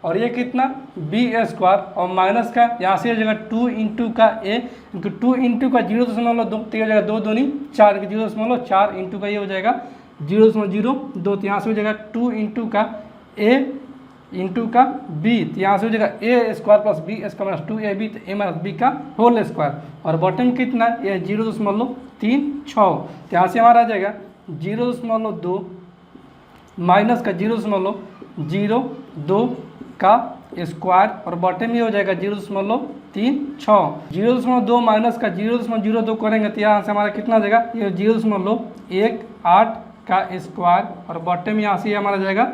A: और ये कितना b² और माइनस का यहाँ से हो जाएगा 2 इंटू का a 2 इंटू का 0.2 तो हो जाएगा 2 दूनी 4 0.4 इंटू का ये हो जाएगा 0.02 तो यहाँ से हो जाएगा 2 इंटू का a इंटू का b तो यहाँ से हो जाएगा a² plus b² minus 2ab तो a माइनस b का होल स्क्वायर और बॉटम कितना ये 0.36 तो यहाँ से हमारा आ जाएगा 0.2 माइनस का 0.02 का स्क्वायर और बॉटम में हो जाएगा 0.36। 0.2 माइनस का 0.02 करेंगे तो यहाँ से हमारा कितना आ जाएगा, ये 0.18 का स्क्वायर और बॉटम में यहाँ से हमारा जाएगा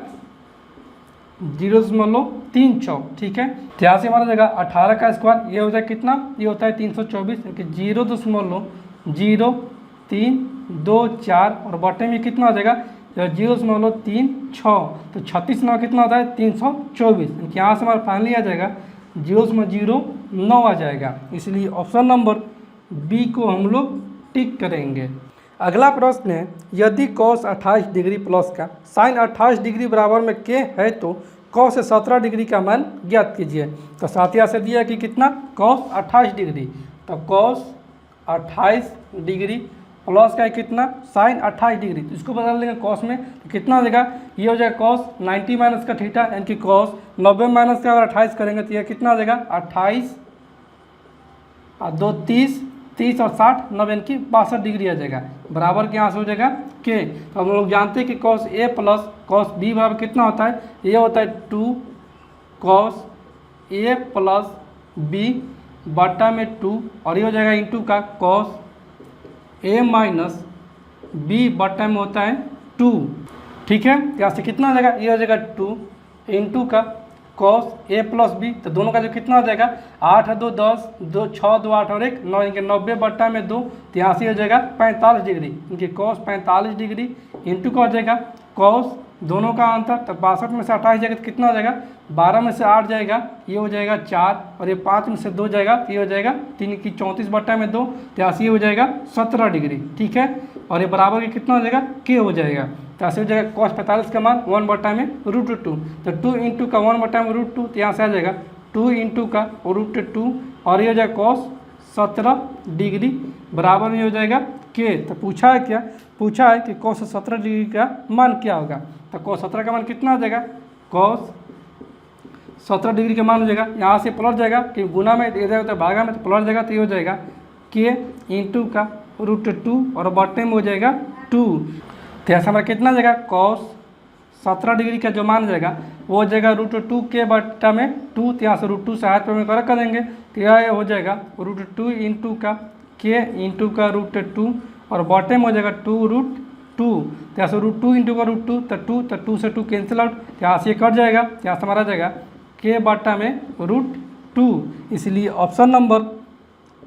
A: 0.36। ठीक है, तो यहाँ से हमारा जाएगा 18 का स्क्वायर, ये हो जाएगा कितना, ये होता है 324 क्योंकि 0.0324 और बॉटम में कितना हो जाएगा 0.36 तो 36 9 कितना होता है 324 क्योंकि यहाँ से हमारा फाइनली आ जाएगा 0.09 आ जाएगा। इसलिए ऑप्शन नंबर बी को हम लोग टिक करेंगे। अगला प्रश्न है यदि cos 28 डिग्री प्लस का sin 28 डिग्री बराबर में k है तो cos से 17 डिग्री का मान ज्ञात कीजिए। तो साथिया से दिया कि कितना cos 28 डिग्री तो cos 28 डिग्री प्लस का कितना sin 28 डिग्री तो इसको बदल देंगे cos में तो कितना हो जाएगा, ये हो जाएगा cos 90 माइनस का थीटा यानी कि cos 90 माइनस का अगर 28 करेंगे तो ये कितना हो जाएगा 28 और 2 30 और 60 90 यानी कि 62 डिग्री आ जाएगा बराबर के यहाँ से हो जाएगा k। तो हम लोग जानते हैं कि cos a plus cos b बराबर कितना होता है, ये होता है 2 cos a प्लस b बटा में 2 और ये हो जाएगा इंटू का cos a माइनस b बटा में होता है 2। ठीक है, यहाँ से कितना हो जाएगा, ये हो जाएगा 2 इंटू का cos a प्लस b तो दोनों का जो कितना हो जाएगा 8 2 10 2 6 2 8 और 1 9 इनके 90 बट्टा में 2 तो यहाँ से हो जाएगा 45 डिग्री इनके cos 45 डिग्री इंटू का हो जाएगा cos दोनों का अंतर, तो 62 में से 28 जाएगा तो कितना हो जाएगा, 12 में से 8 जाएगा ये हो जाएगा 4, और ये 5 में से 2 जाएगा तो ये हो जाएगा 3 की 34/2, तो यहाँ से ये हो जाएगा 17 डिग्री। ठीक है, और ये बराबर के कितना हो जाएगा, के हो जाएगा। तो ऐसे हो जाएगा cos 45 का मान 1/√2, तो 2 इंटू का 1/√2, तो यहाँ से आ जाएगा 2 इंटू का √2, और ये हो जाएगा cos 17 डिग्री बराबर में हो जाएगा के। तो पूछा है क्या, पूछा है कि cos 17 डिग्री का मान क्या होगा। तो cos 17 का मान कितना हो जाएगा, cos 17 डिग्री का मान हो जाएगा, यहाँ से पलट जाएगा कि गुना में दे जाएगा तो भागा में तो पलट जाएगा, तो ये हो जाएगा के इंटू का √2 और बट्टे में हो जाएगा 2। तो ऐसा हमारा कितना जाएगा, cos 17 डिग्री का जो मान जाएगा वो हो जाएगा √2 के बट्टा में 2, तो यहाँ से √2 से हाथ में कर देंगे, तो यह हो जाएगा √2 इंटू का के इंटू का √2 और बॉटम में हो जाएगा 2√2, तो यहाँ से √2 इंटू का √2 तो 2 से 2 कैंसिल आउट, तो यहाँ से ये कट जाएगा, यहाँ से हमारा जाएगा के बट्टा में √2। इसलिए ऑप्शन नंबर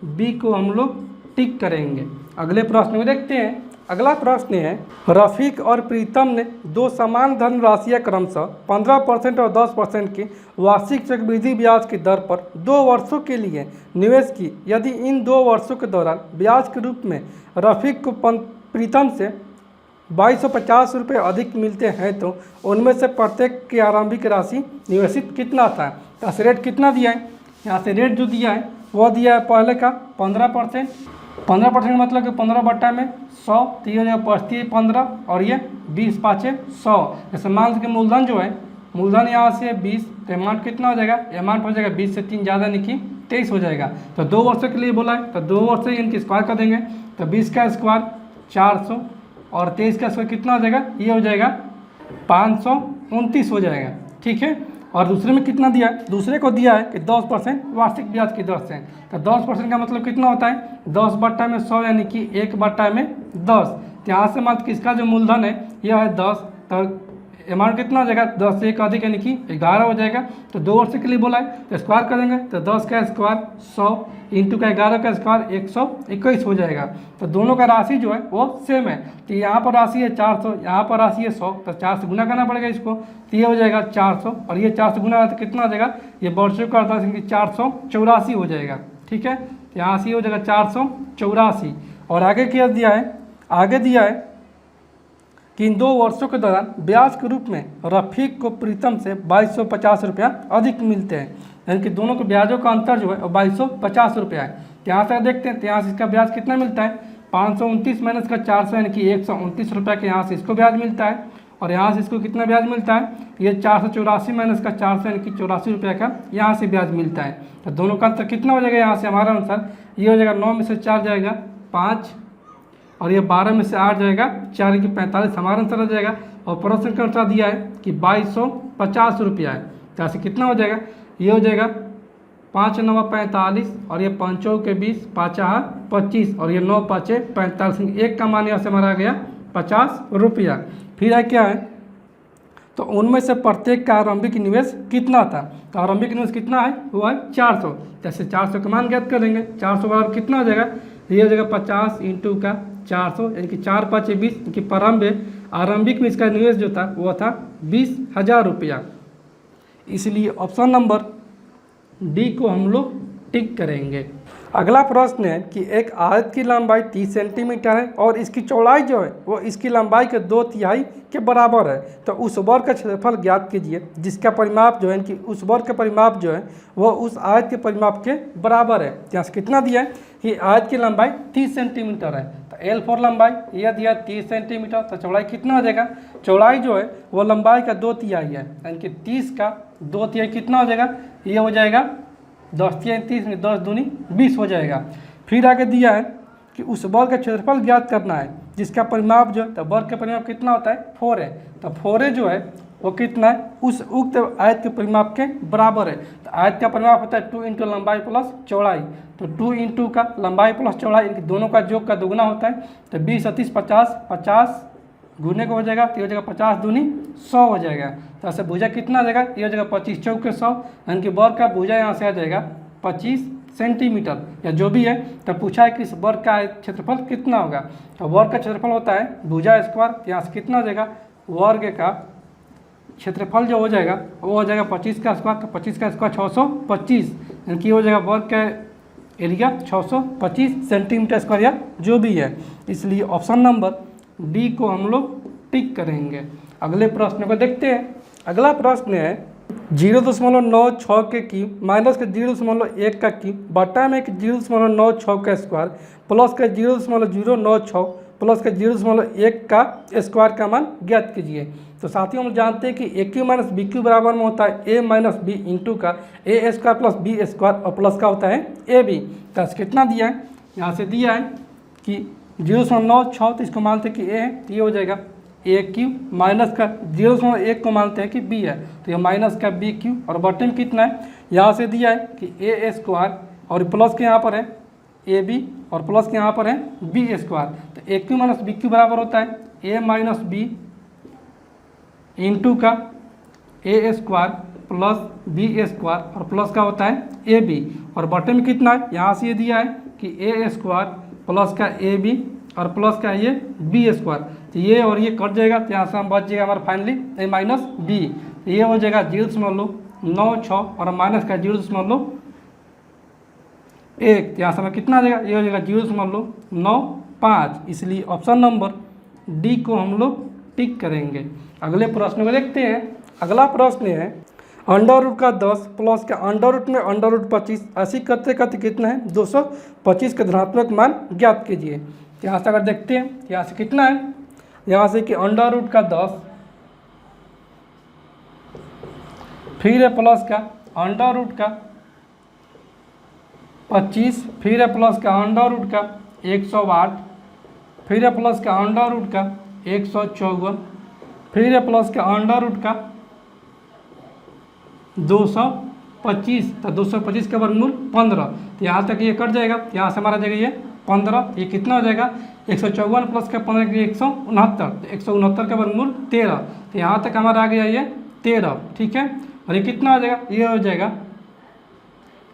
A: बी को हम लोग टिक करेंगे। अगले प्रश्न में देखते हैं। अगला प्रश्न है, रफ़ीक और प्रीतम ने दो समान धनराशियाँ क्रमशः 15% और 10% की वार्षिक चक्रवृद्धि ब्याज की दर पर 2 वर्षों के लिए निवेश की। यदि इन 2 वर्षों के दौरान ब्याज के रूप में रफ़ीक को प्रीतम से 2250 रुपये अधिक मिलते हैं तो उनमें से प्रत्येक की आरंभिक राशि निवेशित कितना था। तो ऐसे रेट कितना दिया है, यहाँ से रेट जो दिया है वो दिया है पहले का 15%। 15% मतलब कि 15 में 100, तो ये हो जाएगा 15 और ये 20 5 100। जैसे मान लीजिए मूलधन जो है, मूलधन यहाँ से 20, तो अमाउंट कितना हो जाएगा, अमाउंट हो जाएगा 20 से 3 ज़्यादा नहीं कि 23 हो जाएगा। तो 2 वर्षों के लिए बोला है, तो 2 वर्ष से इनकी स्क्वायर कर देंगे, तो 20 का स्क्वायर 400 और 23 का स्क्वायर कितना हो जाएगा, ये हो जाएगा 529 हो जाएगा। ठीक है, और दूसरे में कितना दिया है, दूसरे को दिया है कि 10% वार्षिक ब्याज की दर से। तो 10% का मतलब कितना होता है, 10 बट्टा में 100 यानी कि 1 बट्टा में 10। तो यहाँ से मात्र किसका जो मूलधन है यह है 10, तो अमाउंट कितना हो जाएगा, 10 से 1 अधिक यानी कि 11 हो जाएगा। तो 2 वर्ष के लिए बोला है तो स्क्वायर करेंगे, तो 10 का स्क्वायर 100 इंटू का 11 का स्क्वायर 121 हो जाएगा। तो दोनों का राशि जो है वो सेम है। तो यहाँ पर राशि है 400, यहाँ पर राशि है 100, तो 4 से गुना करना पड़ेगा इसको, तो ये हो जाएगा 400 और ये 4 से गुना तो कितना हो जाएगा, ये वर्षों का अर्थ है 484 हो जाएगा। ठीक है, तो यहाँ से हो जाएगा 484। और आगे क्या दिया है, आगे दिया है कि इन 2 वर्षों के दौरान ब्याज के रूप में रफ़ीक को प्रीतम से 2250 रुपया अधिक मिलते हैं, यानी कि दोनों के ब्याजों का अंतर जो है वो 2250 रुपया है। यहाँ से देखते हैं, तो यहाँ से इसका ब्याज कितना मिलता है, 529 माइनस का 400 यानी कि 129 रुपये के यहाँ से इसको ब्याज मिलता है, और यहाँ से इसको कितना ब्याज मिलता है, ये 484 माइनस का 400 यानी कि 84 रुपये का यहाँ से ब्याज मिलता है। तो दोनों का अंतर कितना हो जाएगा, यहाँ से हमारा अनुसार ये हो जाएगा 9 में से 4 जाएगा 5, और ये 12 में से 8 जाएगा 4 की 45 हमारा आंसर आ जाएगा। और प्रश्न के अनुसार दिया है कि 2250 रुपया है, तो ऐसे कितना हो जाएगा, ये हो जाएगा 5 9 45 और ये 5 के 20 5 25 और ये 9 5 45, एक का मान यहाँ से हमारा आ गया 50 रुपया। फिर है क्या है, तो उनमें से प्रत्येक का आरंभिक निवेश कितना था। तो आरंभिक निवेश कितना है, वो है 400। जैसे 400 का मान ज्ञात करेंगे, 400 बराबर कितना हो जाएगा, ये हो जाएगा 50 इंटू का 400 यानी कि 4 5 20, कि आरंभिक में इसका निवेश जो था वो था 20,000 रुपया। इसलिए ऑप्शन नंबर डी को हम लोग टिक करेंगे। अगला प्रश्न है कि एक आयत की लंबाई 30 सेंटीमीटर है और इसकी चौड़ाई जो है वो इसकी लंबाई के 2/3 के बराबर है। तो उस वर्ग का क्षेत्रफल ज्ञात कीजिए जिसका परिमाप जो है कि उस वर्ग का परिमाप जो है वो उस आयत के परिमाप के बराबर है। यहाँ से कितना दिया है कि आयत की लंबाई 30 सेंटीमीटर है, तो एल फॉर लंबाई यह दिया 30 सेंटीमीटर, तो चौड़ाई कितना हो जाएगा, चौड़ाई जो है वो लंबाई का 2/3 है, यानी कि 30 का 2/3 कितना हो जाएगा, ये हो जाएगा 10 3 30 में 10 दूनी 20 हो जाएगा। फिर आगे दिया है कि उस वर्ग का क्षेत्रफल ज्ञात करना है जिसका परिमाप जो है, तो वर्ग का परिमाप कितना होता है 4 है, तो 4 जो है वो कितना है, उस उक्त आयत के परिमाप के बराबर है। तो आयत का परिमाप होता है 2 इंटू लंबाई प्लस चौड़ाई, तो 2 इंटू का लंबाई प्लस चौड़ाई इनके दोनों का योग का दुगुना होता है, तो 20 30 50 50 गुने को हो जाएगा, तो ये हो जाएगा 50 दूनी 100 हो जाएगा। तो ऐसे भुजा कितना आ जाएगा, ये हो जाएगा 25 चौक के 100, यानी कि वर्ग का भुजा यहाँ से आ जाएगा 25 सेंटीमीटर या जो भी है। तो पूछा है कि इस वर्ग का क्षेत्रफल कितना होगा, तो वर्ग का क्षेत्रफल होता है भुजा स्क्वायर, यहाँ से कितना हो जाएगा, वर्ग का क्षेत्रफल जो हो जाएगा वो हो जाएगा 25 का स्क्वायर, तो 25 का स्क्वायर 625, यानी कि हो जाएगा वर्ग का एरिया 625 सेंटीमीटर स्क्वायर या जो भी है। इसलिए ऑप्शन नंबर डी को हम लोग टिक करेंगे। अगले प्रश्न को देखते हैं। अगला प्रश्न है 0.96 के क्यूब माइनस के 0.1 का क्यूब बटा में 0.96 का स्क्वायर प्लस के 0.096 प्लस के 0.1 का स्क्वायर का मान ज्ञात कीजिए। तो साथियों हम जानते हैं कि ए क्यू माइनस बी क्यू बराबर में होता है ए माइनस बी इंटू का ए स्क्वायर प्लस बी स्क्वायर और प्लस का होता है ए बी। तो कितना दिया है, यहाँ से दिया है कि 0.96, तो इसको मानते हैं कि ए है, तो ये हो जाएगा ए क्यू माइनस का 0.1 को मानते हैं कि बी है, तो ये माइनस का बी क्यू और बटे में कितना है, यहाँ से दिया है कि ए स्क्वायर और प्लस के यहाँ पर है ए बी और प्लस के यहाँ पर है बी स्क्वायर। तो ए क्यू माइनस बी क्यू बराबर होता है ए माइनस बी इंटू का ए स्क्वायर प्लस बी स्क्वायर और प्लस का होता है ए बी और बटे में कितना है, यहाँ से ये दिया है कि ए स्क्वायर प्लस का ए बी और प्लस का ये बी स्क्वायर। तो ये और ये कट जाएगा, तो यहाँ से हम बच जाएगा हमारा फाइनली ए माइनस बी। तो ये हो जाएगा 0.96 और माइनस का 0.1, तो यहाँ से हमें कितना आ जाएगा, ये हो जाएगा 0.95। इसलिए ऑप्शन नंबर डी को हम लोग टिक करेंगे। अगले प्रश्न को देखते हैं। अगला प्रश्न है अंडर रूट का 10 प्लस का अंडर रूट में अंडर रूट 25, ऐसी करते करते कितना है 225 का धनात्मक मान ज्ञात कीजिए। यहाँ से अगर देखते हैं यहाँ से कितना है, यहाँ से कि अंडर रूट का 10 फिर है प्लस का अंडर रूट का 25 फिर है प्लस का अंडर रूट का 108 फिर है प्लस का अंडर रूट का 154 फिर है प्लस का अंडर रूट का 225, तो 225 का वर्गमूल 15। तो यहाँ तक ये कट जाएगा, यहाँ से हमारा जाएगा ये 15, ये कितना हो जाएगा 154 प्लस का 15 के 169, तो 169 का वर्गमूल 13। तो यहाँ तक हमारा आ गया ये 13, ठीक है। और ये कितना हो जाएगा, ये हो जाएगा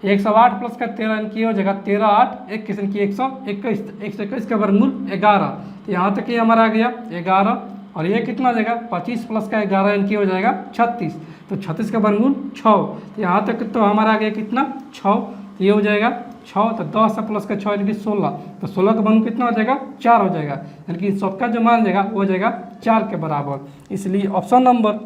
A: 108 प्लस का 13, इनकी हो जाएगा 13 8 1 किस्म की 121 का वर्गमूल 11। तो यहाँ तक ये हमारा आ गया 11 और ये कितना हो जाएगा 25 प्लस का 11, इनकी हो जाएगा 36, तो 36 का वर्गमूल 6। तो यहाँ तक तो हमारा आ गया कितना 6, तो ये हो जाएगा 6, तो 10 प्लस का 6 यानी कि 16, तो 16 का वर्गमूल कितना हो जाएगा 4 हो जाएगा, यानी कि सबका जो मान जाएगा वो हो जाएगा 4 के बराबर। इसलिए ऑप्शन नंबर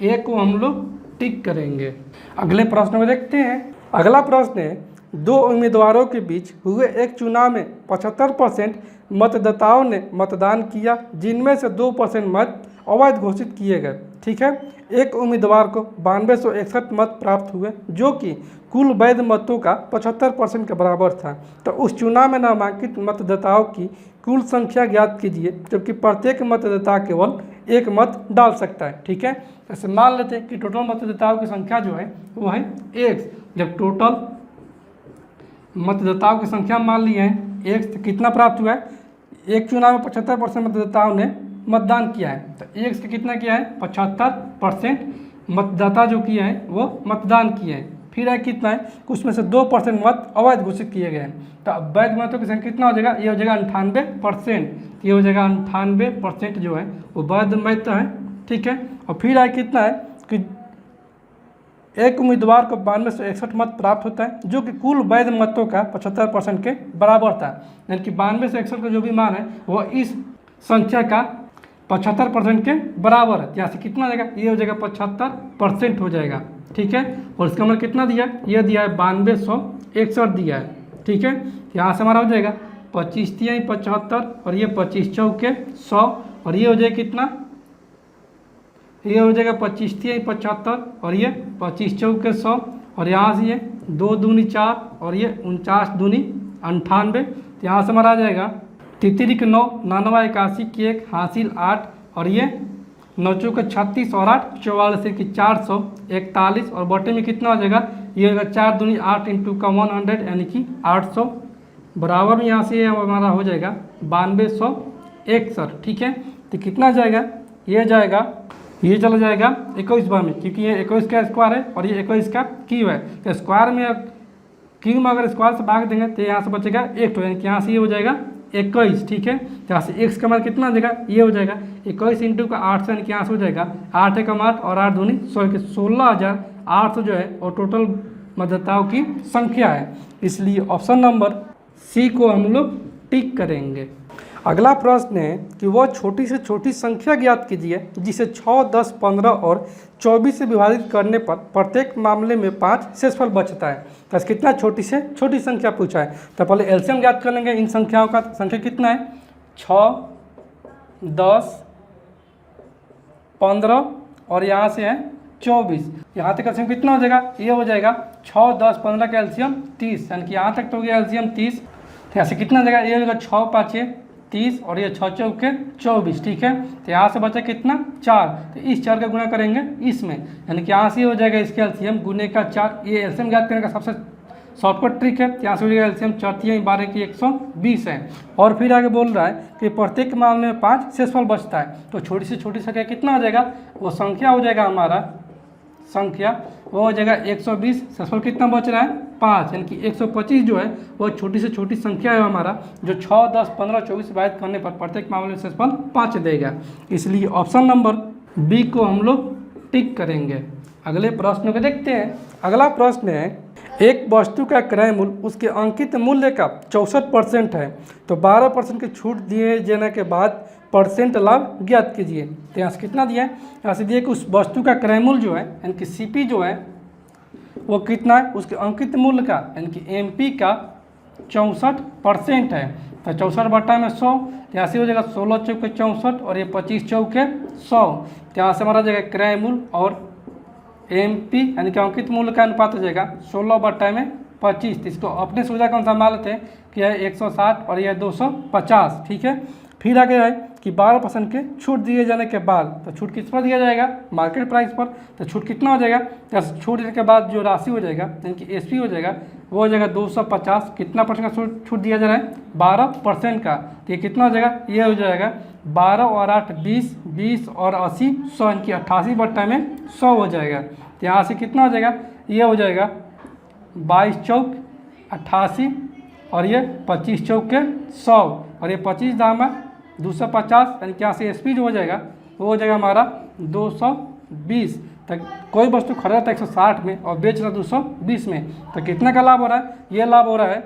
A: ए को हम लोग टिक करेंगे। अगले प्रश्न में देखते हैं। अगला प्रश्न है 2 उम्मीदवारों के बीच हुए एक चुनाव में 75% मतदाताओं ने मतदान किया, जिनमें से 2% मत अवैध घोषित किए गए, ठीक है। एक उम्मीदवार को 9261 मत प्राप्त हुए, जो कि कुल वैध मतों का 75% के बराबर था। तो उस चुनाव में नामांकित मतदाताओं की कुल संख्या ज्ञात कीजिए, जबकि प्रत्येक मतदाता केवल एक मत डाल सकता है, ठीक है। ऐसे मान लेते हैं कि टोटल मतदाताओं की संख्या जो है वो है 1। जब टोटल मतदाताओं की संख्या मान ली है 1, तो कितना प्राप्त हुआ है, एक चुनाव में 75% मतदाताओं ने मतदान किया है, तो 1 से कितना किया है 75% मतदाता जो किए हैं वो मतदान किए हैं। फिर है कितना है, उसमें से 2% मत अवैध घोषित किए गए हैं, तो वैध मतों की संख्या कितना हो जाएगा, ये हो जाएगा 98%। ये हो जाएगा 98% जो है वो वैध मत है, ठीक है। और फिर है कितना है कि एक उम्मीदवार को 9261 मत प्राप्त होता है, जो कि कुल वैध मतों का 75% के बराबर था, यानी कि 9261 का जो भी मान है वो इस संख्या का 75% के बराबर है। यहाँ से कितना जाएगा, ये हो जाएगा 75% हो जाएगा, ठीक है। और इसका मतलब कितना दिया, ये दिया है 9261 दिया है, ठीक है। यहाँ से हमारा हो जाएगा 25 × 75 और ये 25 × 4 = 100 और ये हो जाएगा कितना, ये हो जाएगा 25 × 75 और ये 25 × 4 = 100 और यहाँ से ये 2 दूनी 4 और ये 49 दूनी 98। तो यहाँ से हमारा आ जाएगा 33 के 9 99 81 की 1 हासिल 8 और ये 9 × 36 और 8 44 की 441 और बटे में कितना हो जाएगा, ये होगा 4 दूनी 8 × 100 यानी कि 800 बराबर में यहाँ से ये हमारा हो जाएगा 9261, ठीक है। तो कितना जाएगा, ये जाएगा, ये चला जाएगा 21 बार में, क्योंकि ये 21 का स्क्वायर है और ये 21 का क्यूब है। तो स्क्वायर में क्यूब में अगर स्क्वायर से भाग देंगे तो यहाँ से बचेगा 1, यानी कि यहाँ से ये हो जाएगा 21, ठीक है। यहाँ से x का मान कितना आ जाएगा, ये हो जाएगा 21 इंटू का 8 से, यानी कि यहाँ से हो जाएगा 8 एकम 8 और 8 दूनी 16 के 16,800 जो है और टोटल मतदाताओं की संख्या है। इसलिए ऑप्शन नंबर सी को हम लोग टिक करेंगे। अगला प्रश्न है कि वह छोटी से छोटी संख्या ज्ञात कीजिए जिसे 6, 10, 15 और 24 से विभाजित करने पर प्रत्येक मामले में 5 शेषफल बचता है। तो कितना छोटी से छोटी संख्या पूछा है, तो पहले एलसीएम ज्ञात कर लेंगे इन संख्याओं का। संख्या कितना है, 6, 10, 15 और यहाँ से है 24। यहाँ तक एलसीएम कितना हो जाएगा, ये हो जाएगा 6, 10, 15 का एलसीएम 30, यानी कि यहाँ तक तो हो गया एलसीएम 30। तो यहाँ से कितना हो जाएगा, ये हो जाएगा 6, 5, 30 और ये 6 चौके 24, ठीक है। तो यहाँ से बचा कितना, 4। तो इस 4 का गुना करेंगे इसमें, यानी कि यहाँ से हो जाएगा इसके एलसीएम गुने का 4। ये एलसीएम ज्ञात करने का सबसे शॉर्टकट ट्रिक है। यहाँ से हो जाएगा एलसीएम 4 12 की 120 है। और फिर आगे बोल रहा है कि प्रत्येक मामले में 5 शेषफल बचता है। तो छोटी से छोटी संख्या कितना हो जाएगा, वो संख्या हो जाएगा हमारा, संख्या वो हो जाएगा 120। शेषफल कितना बच रहा है, 5, यानी कि 125 जो है वो छोटी से छोटी संख्या है हमारा, जो 6, 10, 15, 24 विभाजित करने पर प्रत्येक मामले में शेषफल 5 देगा। इसलिए ऑप्शन नंबर बी को हम लोग टिक करेंगे। अगले प्रश्न को देखते हैं। अगला प्रश्न है, एक वस्तु का क्रय मूल्य उसके अंकित मूल्य का 64% है, तो 12% की छूट दिए जाने के बाद परसेंट लाभ ज्ञात कीजिए। तो यहाँ से कितना दिया है, यहाँ से दिया कि उस वस्तु का क्रय मूल्य जो है यानी कि सीपी जो है वो कितना है, उसके अंकित मूल्य का यानी कि एमपी का 64% है। तो 64 बटा में 100, तो यहाँ से हो जाएगा 16 चौके 64 और ये 25 चौके 100। तो यहाँ से हमारा जाएगा क्रय मूल्य और एमपी यानी कि अंकित मूल्य का अनुपात हो जाएगा 16 बटा में 25। तो इसको अपने सुविधा का अनुसार मान लेते हैं कि यह 160 और यह 250, ठीक है। फिर आगे है कि 12% के छूट दिए जाने के बाद, तो छूट किस पर दिया जाएगा, मार्केट प्राइस पर। तो छूट कितना हो जाएगा, छूट देने के बाद जो राशि हो जाएगा यानी कि एसपी हो जाएगा वो हो जाएगा 250। कितना परसेंट का छूट दिया जा रहा है, 12% का। तो ये कितना हो जाएगा, ये हो जाएगा 12 और 8 20, 20 और 80 100, यानी कि 88 बट्टा में 100 हो जाएगा। तो यहाँ से कितना हो जाएगा, ये हो जाएगा 22 चौक 88 और ये 25 चौक के 100 और ये 25 दाम है 250, यानी कि यहाँ से एसपी जो हो जाएगा वो हो जाएगा हमारा 220। तक कोई वस्तु खरीदा था 160 में और बेच रहा 220 में, तो कितना का लाभ हो रहा है, ये लाभ हो रहा है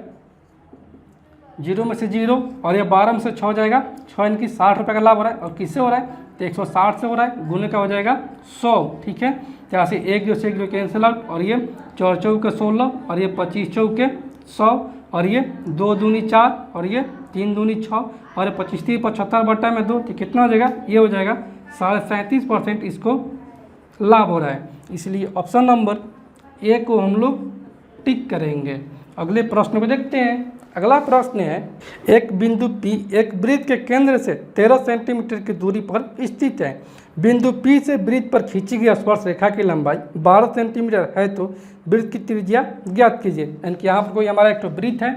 A: 0 में से 0 और ये 12 में से 6 हो जाएगा 6, यानी कि 60 रुपये का लाभ हो रहा है। और किससे हो रहा है, तो 160 से हो रहा है, गुने का हो जाएगा 100, ठीक है। तो यहाँ से 1 0 से 1 0 कैंसिल आउट और ये 4 चौक के 16 और ये 25 चौक के 100 और ये 2 दूनी 4 और ये 3 दूनी 6 और ये 25 3 75 बट्टा में 2, तो कितना हो जाएगा, ये हो जाएगा 37.5% इसको लाभ हो रहा है। इसलिए ऑप्शन नंबर ए को हम लोग टिक करेंगे। अगले प्रश्न को देखते हैं। अगला प्रश्न है, एक बिंदु P एक वृत्त के केंद्र से 13 सेंटीमीटर की दूरी पर स्थित है। बिंदु P से वृत्त पर खींची गई स्पर्श रेखा की लंबाई 12 सेंटीमीटर है, तो वृत्त की त्रिज्या ज्ञात कीजिए। यानी कि यहाँ पर कोई हमारा एक तो वृत्त है,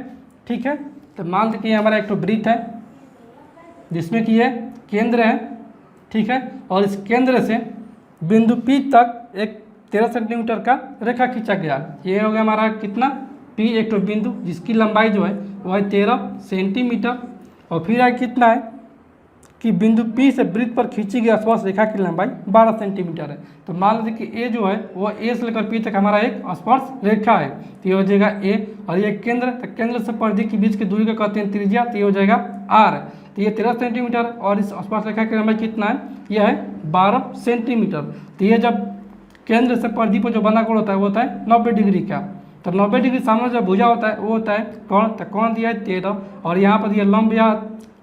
A: ठीक है। तो मान लीजिए कि हमारा एक तो वृत्त है जिसमें कि ये केंद्र है, ठीक है। और इस केंद्र से बिंदु P तक एक 13 सेंटीमीटर का रेखा खींचा गया। ये हो गया हमारा कितना, P एक तो बिंदु जिसकी लंबाई जो है वो है 13 सेंटीमीटर। और फिर है कितना है कि बिंदु P से वृत्त पर खींची गई स्पर्श रेखा की लंबाई 12 सेंटीमीटर है। तो मान लीजिए कि A जो है वो A से लेकर P तक हमारा एक स्पर्श रेखा है, तो ये हो जाएगा A। और ये केंद्र, तो केंद्र से परिधि के बीच की दूरी को कहते हैं त्रिज्या, तो ये हो जाएगा R। तो ये 13 सेंटीमीटर और इस स्पर्श रेखा की लंबाई कितना है, यह है 12 सेंटीमीटर। तो ये जब केंद्र से परिधि पर जो बना कोण होता है वो होता है 90 डिग्री का। तो 90 डिग्री सामने जो भुजा होता है वो होता है कोण। तो कोण दिया है 13 और यहाँ पर दिया लंब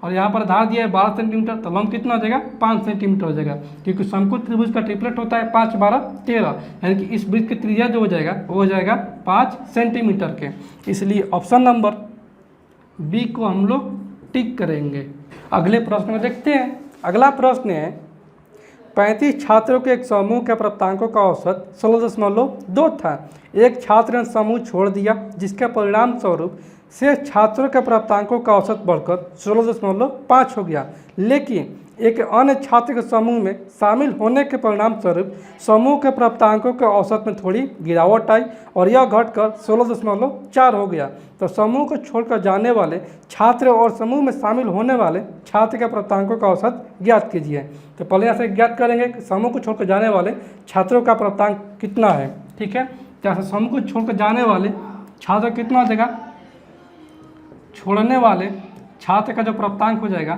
A: और यहाँ पर आधार दिया है 12 सेंटीमीटर, तो लंब कितना हो जाएगा 5 सेंटीमीटर हो जाएगा, क्योंकि समकोण त्रिभुज का ट्रिपलेट होता है 5 12 13, यानी कि इस वृत्त की त्रिज्या जो हो जाएगा वो हो जाएगा 5 सेंटीमीटर के। इसलिए ऑप्शन नंबर बी को हम लोग टिक करेंगे। अगले प्रश्न में देखते हैं। अगला प्रश्न है, 35 छात्रों के एक समूह के प्राप्तांकों का औसत 16.2 था। एक छात्र ने समूह छोड़ दिया जिसके परिणाम स्वरूप शेष छात्रों के प्राप्तांकों का औसत बढ़कर 16.5 हो गया, लेकिन एक अन्य छात्र के समूह में शामिल होने के परिणाम स्वरूप समूह के प्राप्तांकों के औसत में थोड़ी गिरावट आई और यह घटकर 16.4 हो गया। तो समूह को छोड़कर जाने वाले छात्र और समूह में शामिल होने वाले छात्र के प्राप्तांकों का औसत ज्ञात कीजिए। तो पहले यहाँ से ज्ञात करेंगे कि समूह को छोड़कर जाने वाले छात्रों का प्राप्तांक कितना है। ठीक है, जैसे समूह को छोड़कर जाने वाले छात्र कितना हो जाएगा, छोड़ने वाले छात्र का जो प्राप्तांक हो जाएगा,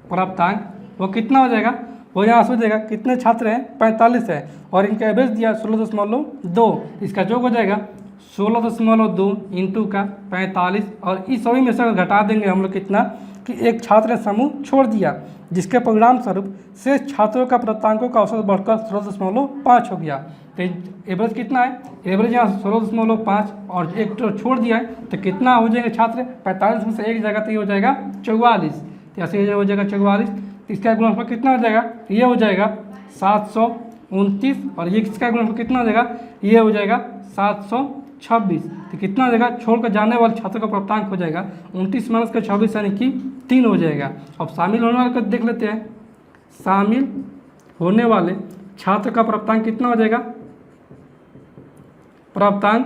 A: प्राप्तांक वो कितना हो जाएगा, वो यहाँ से हो जाएगा कितने छात्र हैं 45 है और इनका एवरेज दिया 16.2, इसका जो हो जाएगा 16.2 इंटू का 45 और इस सभी में से अगर घटा देंगे हम लोग कितना कि एक छात्र ने समूह छोड़ दिया, जिसके परिणाम स्वरूप शेष छात्रों का प्राप्तांकों का औसत बढ़कर 16.5 हो गया। तो एवरेज कितना है, एवरेज यहाँ 16.5 और एक तो छोड़ दिया है तो कितना हो जाएंगे छात्र 45 में से एक जगह तो ये हो जाएगा 44, तो ऐसे ये हो जाएगा 44, तो इसका गुणनफल कितना हो जाएगा, ये हो जाएगा 729 और ये इसका गुणनफल कितना हो जाएगा, ये हो जाएगा 726। तो कितना हो जाएगा, छोड़कर जाने वाले छात्र का प्राप्तांक हो जाएगा 29 माइनस का 26 यानी कि 3 हो जाएगा। अब शामिल होने वाले को देख लेते हैं, शामिल होने वाले छात्र का प्राप्तांक कितना हो जाएगा, प्राप्तांक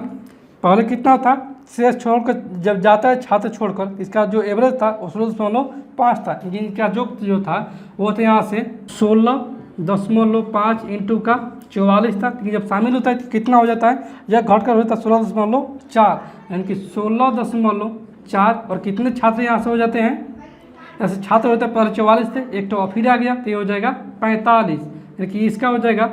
A: पहले कितना था, शेष छोड़कर जब जाता है छात्र छोड़कर, इसका जो एवरेज था वो 16.5 था, इनका जो था वो तो यहाँ से 16.5 इंटू का 44 था, लेकिन जब शामिल होता है तो कितना हो जाता है, यह घटकर होता है 16.4 यानी कि 16.4 और कितने छात्र यहाँ से हो जाते हैं, ऐसे छात्र होते हैं पहले 44 थे, एक तो फिर आ गया तो ये हो जाएगा 45, यानी कि इसका हो जाएगा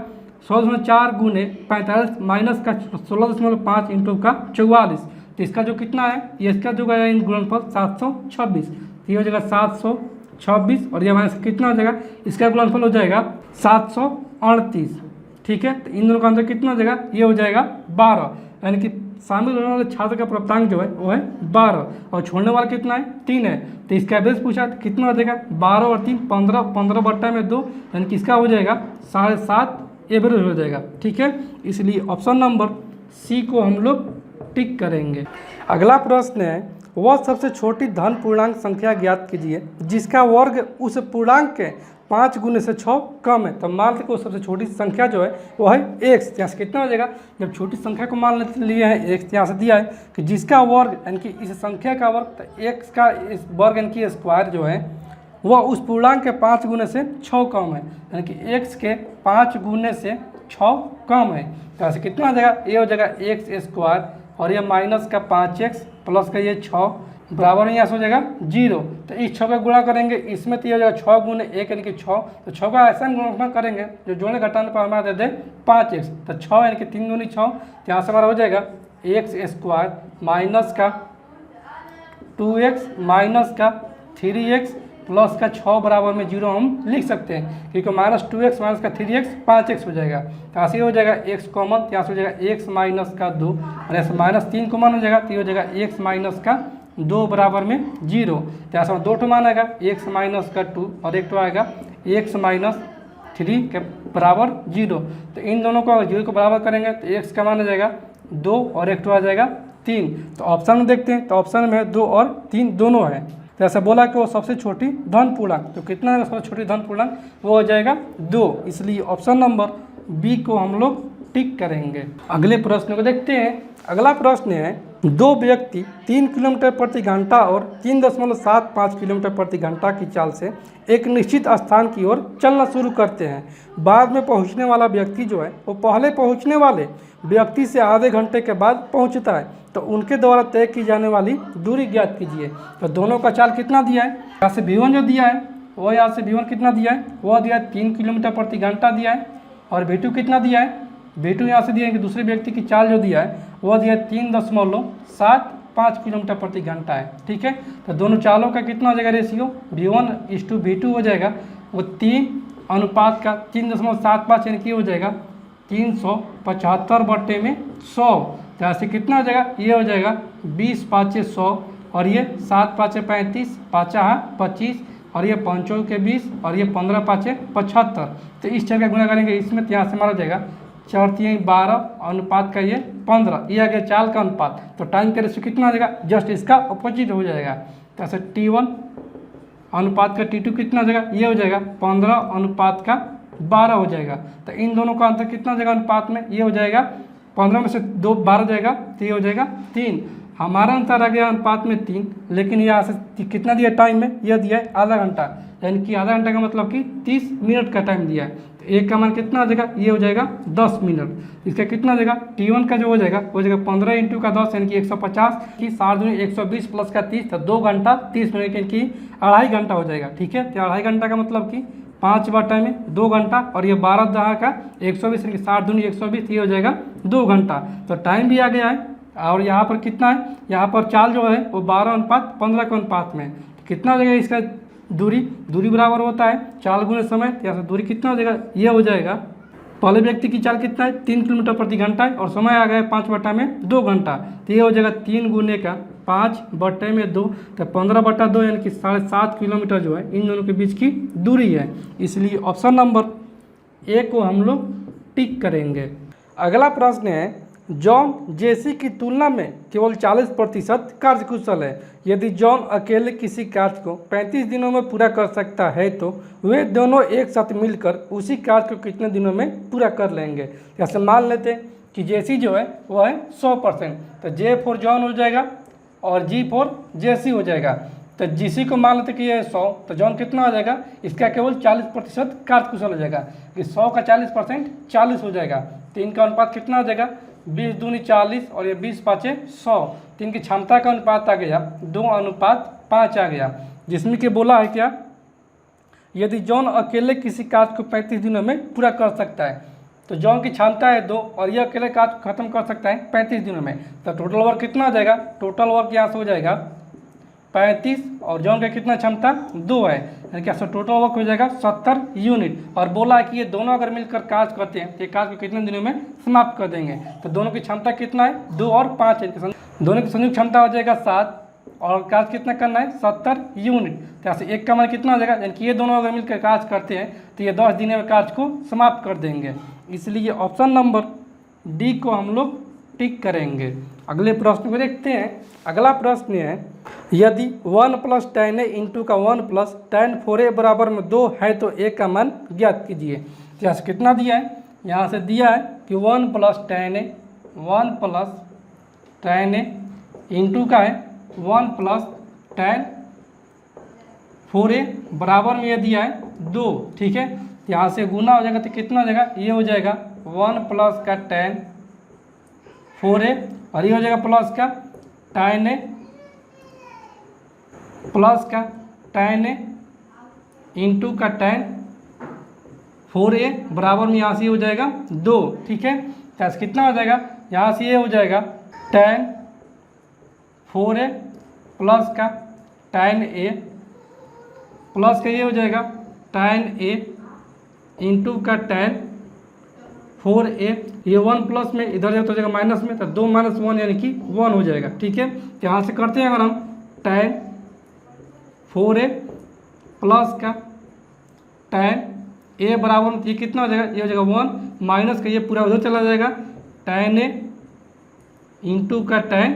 A: 16.4 गुने 45 माइनस का 16.5 इंटू का 44, तो इसका जो कितना है, ये इसका जो गया इन गुणनफल 726, तो ये हो जाएगा 726 और ये माइनस कितना हो जाएगा, इसका गुणनफल हो जाएगा 738। ठीक है, तो इन दोनों का अंतर कितना हो जाएगा, ये हो जाएगा 12, यानी कि शामिल होने वाले छात्र का प्राप्तांक जो है वो है 12 और छोड़ने वाला कितना है 3 है, तो इसका एवरेज पूछा तो कितना हो जाएगा 12 और 3 15, 15 बट्टा में 2 यानी कि इसका हो जाएगा 7.5 एवरेज हो जाएगा। ठीक है, इसलिए ऑप्शन नंबर सी को हम लोग टिक करेंगे। अगला प्रश्न है, वह सबसे छोटी धन पूर्णांक संख्या ज्ञात कीजिए जिसका वर्ग उस पूर्णांक के 5 गुने से 6 कम है। तो मान लो सबसे छोटी संख्या जो है वो है x, यहाँ से कितना हो जाएगा, जब छोटी संख्या को मान लिए हैं x, यहाँ से दिया है कि जिसका वर्ग यानी कि इस संख्या का वर्ग, तो x का इस वर्ग यानी कि स्क्वायर जो है वह उस पूर्णांक के 5 गुने से 6 कम है, यानी कि x के 5 गुने से 6 कम है। तो ऐसे कितना हो जाएगा, ये हो जाएगा x स्क्वायर और ये माइनस का 5x प्लस का ये 6 बराबर में यहाँ से हो जाएगा 0। तो इस 6 का गुणा करेंगे इसमें, तो ये हो जाएगा 6 गुने 1 यानी कि 6, तो 6 का ऐसा गुणा करेंगे जो जोड़ने घटाने पर हमारा दे दे 5x, तो 6 यानी कि 3 दूनी 6, तो यहाँ से हमारा हो जाएगा x स्क्वायर माइनस का 2x माइनस का 3x प्लस का 6 बराबर में 0 हम लिख सकते हैं, क्योंकि माइनस 2x माइनस का 3x 5x हो जाएगा, तो यहाँ से हो जाएगा x कॉमन, तो यहाँ से हो जाएगा x माइनस का 2 और ऐसे माइनस 3 कॉमन हो जाएगा, तो ये हो जाएगा x माइनस का 2 बराबर में 0, तो यहाँ से 2 ठो मान आएगा x माइनस का 2 और एक तो आएगा x माइनस 3 के बराबर 0। तो इन दोनों को अगर 0 को बराबर करेंगे तो x का मान आ जाएगा 2 और एक तो आ जाएगा 3। तो ऑप्शन में देखते हैं, तो ऑप्शन में 2 और 3 दोनों है, तो ऐसा बोला कि वो सबसे छोटी धन पूर्णांक, तो कितना है सबसे छोटी धन पूर्णांक, वो हो जाएगा 2, इसलिए ऑप्शन नंबर बी को हम लोग टिक करेंगे। अगले प्रश्न को देखते हैं। अगला प्रश्न है, दो व्यक्ति 3 किलोमीटर प्रति घंटा और 3.75 किलोमीटर प्रति घंटा की चाल से एक निश्चित स्थान की ओर चलना शुरू करते हैं। बाद में पहुंचने वाला व्यक्ति जो है वो पहले पहुंचने वाले व्यक्ति से आधे घंटे के बाद पहुंचता है, तो उनके द्वारा तय की जाने वाली दूरी ज्ञात कीजिए। तो दोनों का चाल कितना दिया है, यहाँ से V1 जो दिया है वो यहाँ से V1 कितना दिया है, वो दिया है 3 किलोमीटर प्रति घंटा दिया है, और V2 कितना दिया है, V2 यहाँ से दिया है कि दूसरे व्यक्ति की चाल जो दिया है वो दिया है 3.75 किलोमीटर प्रति घंटा है। ठीक है, तो दोनों चालों का कितना हो जाएगा रेशियो, V1:V2 हो जाएगा, वो 3 अनुपात का 3.75 यानी कि हो जाएगा 375/100। तो ऐसे कितना हो जाएगा, ये हो जाएगा 20 5 100 और ये 7 5 35 5 25 और ये 5 के 20 और ये 15 5 75। तो इस तरह का गुणा करेंगे इसमें, तो यहाँ से मारा जाएगा 4 3 12 अनुपात का ये 15, ये आ गया चाल का अनुपात। तो टाइम का रेशियो कितना हो जाएगा, जस्ट इसका अपोजिट हो जाएगा। तो ऐसे T1 अनुपात का T2 कितना हो जाएगा, ये हो जाएगा 15 अनुपात का 12 हो जाएगा। तो इन दोनों का अंतर कितना हो जाएगा अनुपात में, ये हो जाएगा 15 में से 2 12 जाएगा, तो ये हो जाएगा 3 हमारा आंसर आ गया अनुपात में 3, लेकिन यहाँ से कितना दिया टाइम में, यह दिया है आधा घंटा, यानी कि आधा घंटा का मतलब कि 30 मिनट का टाइम दिया है। तो एक का मान कितना हो जाएगा, ये हो जाएगा 10 मिनट। इसका कितना हो जाएगा, T1 का जो हो जाएगा 15 इंटू का 10 यानी कि 150 की 7 दूनी 120 प्लस का 30, तो 2 घंटा 30 मिनट यानी कि 2.5 घंटा हो जाएगा। ठीक है, तो 2.5 घंटा का मतलब कि 5 बटा में 2 घंटा, और ये 12 दहा का 120 यानी कि 7 दूनी 120, ये हो जाएगा 2 घंटा। तो टाइम भी आ गया है। और यहाँ पर कितना है, यहाँ पर चाल जो है वो 12:15 के अनुपात में। कितना हो जाएगा इसका दूरी बराबर होता है चाल गुने समय, तो यहाँ से दूरी कितना हो जाएगा, ये हो जाएगा। पहले व्यक्ति की चाल कितना है, 3 किलोमीटर प्रति घंटा है, और समय आ गया 5 बटा में 2 घंटा, तो ये हो जाएगा 3 गुने का 5 बटे में 2, तो 15 बटा 2 यानी कि 7.5 किलोमीटर जो है इन दोनों के बीच की दूरी है। इसलिए ऑप्शन नंबर ए को हम लोग टिक करेंगे। अगला प्रश्न है, जॉन जेसी की तुलना में केवल 40% कार्यकुशल है। यदि जॉन अकेले किसी कार्य को 35 दिनों में पूरा कर सकता है तो वे दोनों एक साथ मिलकर उसी कार्य को कितने दिनों में पूरा कर लेंगे। जैसे मान लेते हैं कि जेसी जो है वो है 100%, तो जे फॉर जॉन हो जाएगा और जी फॉर जेसी हो जाएगा। तो जेसी को मान लेते कि ये 100, तो जॉन कितना हो जाएगा, इसका केवल 40% कार्यकुशल हो जाएगा, कि 100 का 40% 40 हो जाएगा। तो इनका अनुपात कितना हो जाएगा, 20 दूनी 40 और ये 20 पाँचे 100, तो इनकी क्षमता का अनुपात आ गया 2:5 आ गया। जिसमें कि बोला है क्या, यदि जॉन अकेले किसी कार्य को 35 दिनों में पूरा कर सकता है, तो जॉन की क्षमता है 2 और ये अकेले कार्य खत्म कर सकता है 35 दिनों में, तो टोटल वर्क कितना हो जाएगा, टोटल वर्क यहाँ से हो जाएगा 35 और जॉन का कितना क्षमता 2 है, यानी कि टोटल वर्क हो जाएगा 70 यूनिट। और बोला है कि ये दोनों अगर मिलकर कार्य करते हैं तो ये कार्य को कितने दिनों में समाप्त कर देंगे। तो दोनों की क्षमता कितना है, 2 और 5 है, दोनों की संयुक्त क्षमता हो जाएगा 7 और कार्य कितना करना है 70 यूनिट। तो यहाँ से एक का मान कितना हो जाएगा, यानी कि ये दोनों अगर मिलकर कार्य करते हैं तो ये 10 दिन में कार्य को समाप्त कर देंगे। इसलिए ऑप्शन नंबर डी को हम लोग टिक करेंगे। अगले प्रश्न को देखते हैं। अगला प्रश्न है, यदि 1 + tan a इंटू का 1 + tan 4a बराबर में 2 है तो a का मान ज्ञात कीजिए। तो यहाँ से कितना दिया है, यहाँ से दिया है कि 1 + tan a इंटू का है 1 + tan 4a बराबर में ये दिया है 2। ठीक है, यहाँ से गुना हो जाएगा तो कितना हो जाएगा, ये हो जाएगा 1 + का tan 4a और ये हो जाएगा प्लस का tan a प्लस का tan a इंटू का tan 4a बराबर में यहाँ से हो जाएगा 2। ठीक है, तो कितना हो जाएगा, यहाँ से ये हो जाएगा tan 4a प्लस का tan a प्लस का ये हो जाएगा tan a इंटू का tan 4a, ये 1 प्लस में इधर जाए तो हो जाएगा माइनस में, तो 2 - 1 यानी कि 1 हो जाएगा। ठीक है, तो यहाँ से करते हैं अगर हम tan 4a प्लस का tan a बराबर ये कितना हो जाएगा, ये हो जाएगा 1 माइनस का ये पूरा उधर चला जाएगा tan a इंटू का tan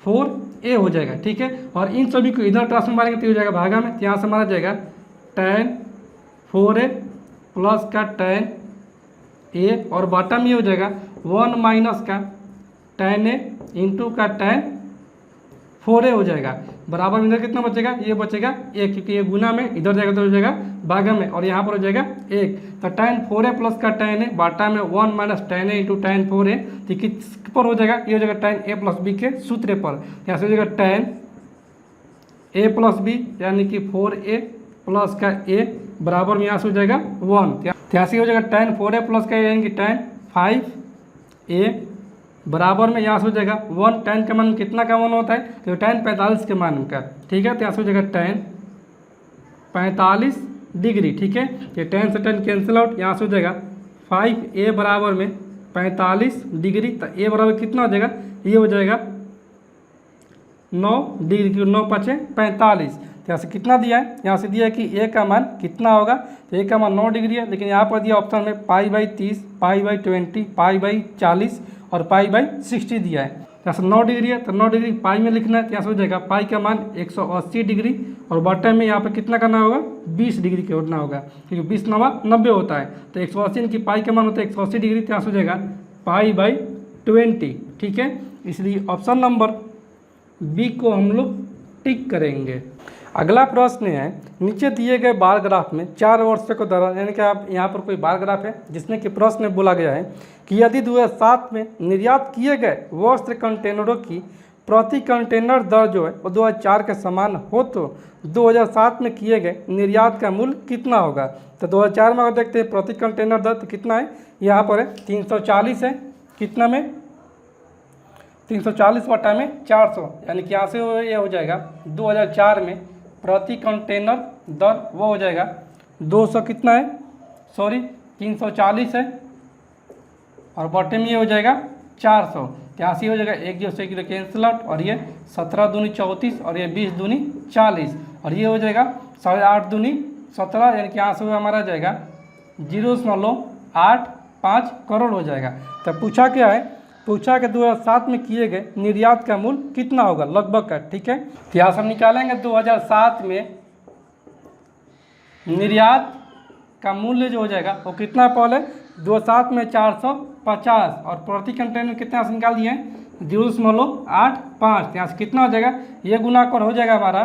A: 4a हो जाएगा। ठीक है, और इन सभी को इधर ट्रांसफर मारेंगे तो हो जाएगा भागा में, तो यहाँ से मारा जाएगा tan 4a प्लस का tan a और बॉटम ये हो जाएगा 1 माइनस का tan a इंटू का tan 4a हो जाएगा। बराबर में इधर कितना बचेगा, ये बचेगा 1, क्योंकि ये गुना में इधर जाएगा तो हो जाएगा भागा में, और यहाँ पर हो जाएगा 1। तो tan 4a प्लस का tan a बाटा में 1 minus tan a into tan 4a, तो किस पर हो जाएगा, ये हो जाएगा tan a प्लस b के सूत्र पर। यहाँ से हो जाएगा tan a प्लस b यानी कि 4a प्लस का a बराबर में यहाँ से हो जाएगा 1। यहाँ से हो जाएगा tan 4a प्लस का यानी कि tan 5a बराबर में यहाँ से हो जाएगा 1। tan का मान कितना का मान होता है, तो tan 45 के मान का। ठीक है, तो यहाँ से हो जाएगा tan 45 डिग्री। ठीक है, ये tan से tan कैंसिल आउट, यहाँ से हो जाएगा 5a बराबर में 45 डिग्री। तो a बराबर कितना हो जाएगा, ये हो जाएगा 9 डिग्री, 9 × 5 = 45। तो यहाँ से कितना दिया है, यहाँ से दिया है कि a का मान कितना होगा, तो a का मान 9 डिग्री है, लेकिन यहाँ पर दिया ऑप्शन में π/30, π/20, π/40 और π/60 दिया है। यहाँ से 9 डिग्री है तो 9 डिग्री पाई में लिखना है, तो यहाँ से हो जाएगा पाई का मान 180 डिग्री और बॉटम में यहाँ पर कितना करना होगा, 20 डिग्री के उठना होगा, क्योंकि 20 9 90 होता है। तो 180 की पाई का मान होता है 180 डिग्री, तो यहाँ से हो जाएगा π/20। ठीक है, इसलिए ऑप्शन नंबर बी को हम लोग टिक करेंगे। अगला प्रश्न है, नीचे दिए गए बार ग्राफ में 4 वर्षों के दौरान, यानी कि आप यहाँ पर कोई बार ग्राफ है जिसमें कि प्रश्न में बोला गया है कि यदि 2007 में निर्यात किए गए वस्त्र कंटेनरों की प्रति कंटेनर दर जो है वो 2004 के समान हो तो 2007 में किए गए निर्यात का मूल्य कितना होगा। तो 2004 में अगर देखते हैं प्रति कंटेनर दर तो कितना है, यहाँ पर है 340 है, कितना में 340 बटा में 400, यानी कि यहाँ से ये हो जाएगा 2004 में प्रति कंटेनर दर वो हो जाएगा 200 कितना है, सॉरी 340 है, और बटे में ये हो जाएगा 400। यहाँ से हो जाएगा 1 0 से 1 0 कैंसिल आउट, और ये 17 दूनी 34 और ये 20 दूनी 40, और ये हो जाएगा 8.5 दूनी 17, यानी कि यहाँ से हमारा जाएगा 0.85 करोड़ हो जाएगा। तो पूछा क्या है, पूछा कि 2007 में किए गए निर्यात का मूल्य कितना होगा लगभग का, ठीक है। तो यहाँ से हम निकालेंगे 2007 में निर्यात का मूल्य जो हो जाएगा वो कितना, पहले 2007 में 450 और प्रति कंटेनर कितना से निकाल दिए 0.85, यहाँ से कितना हो जाएगा, ये गुना कर हो जाएगा हमारा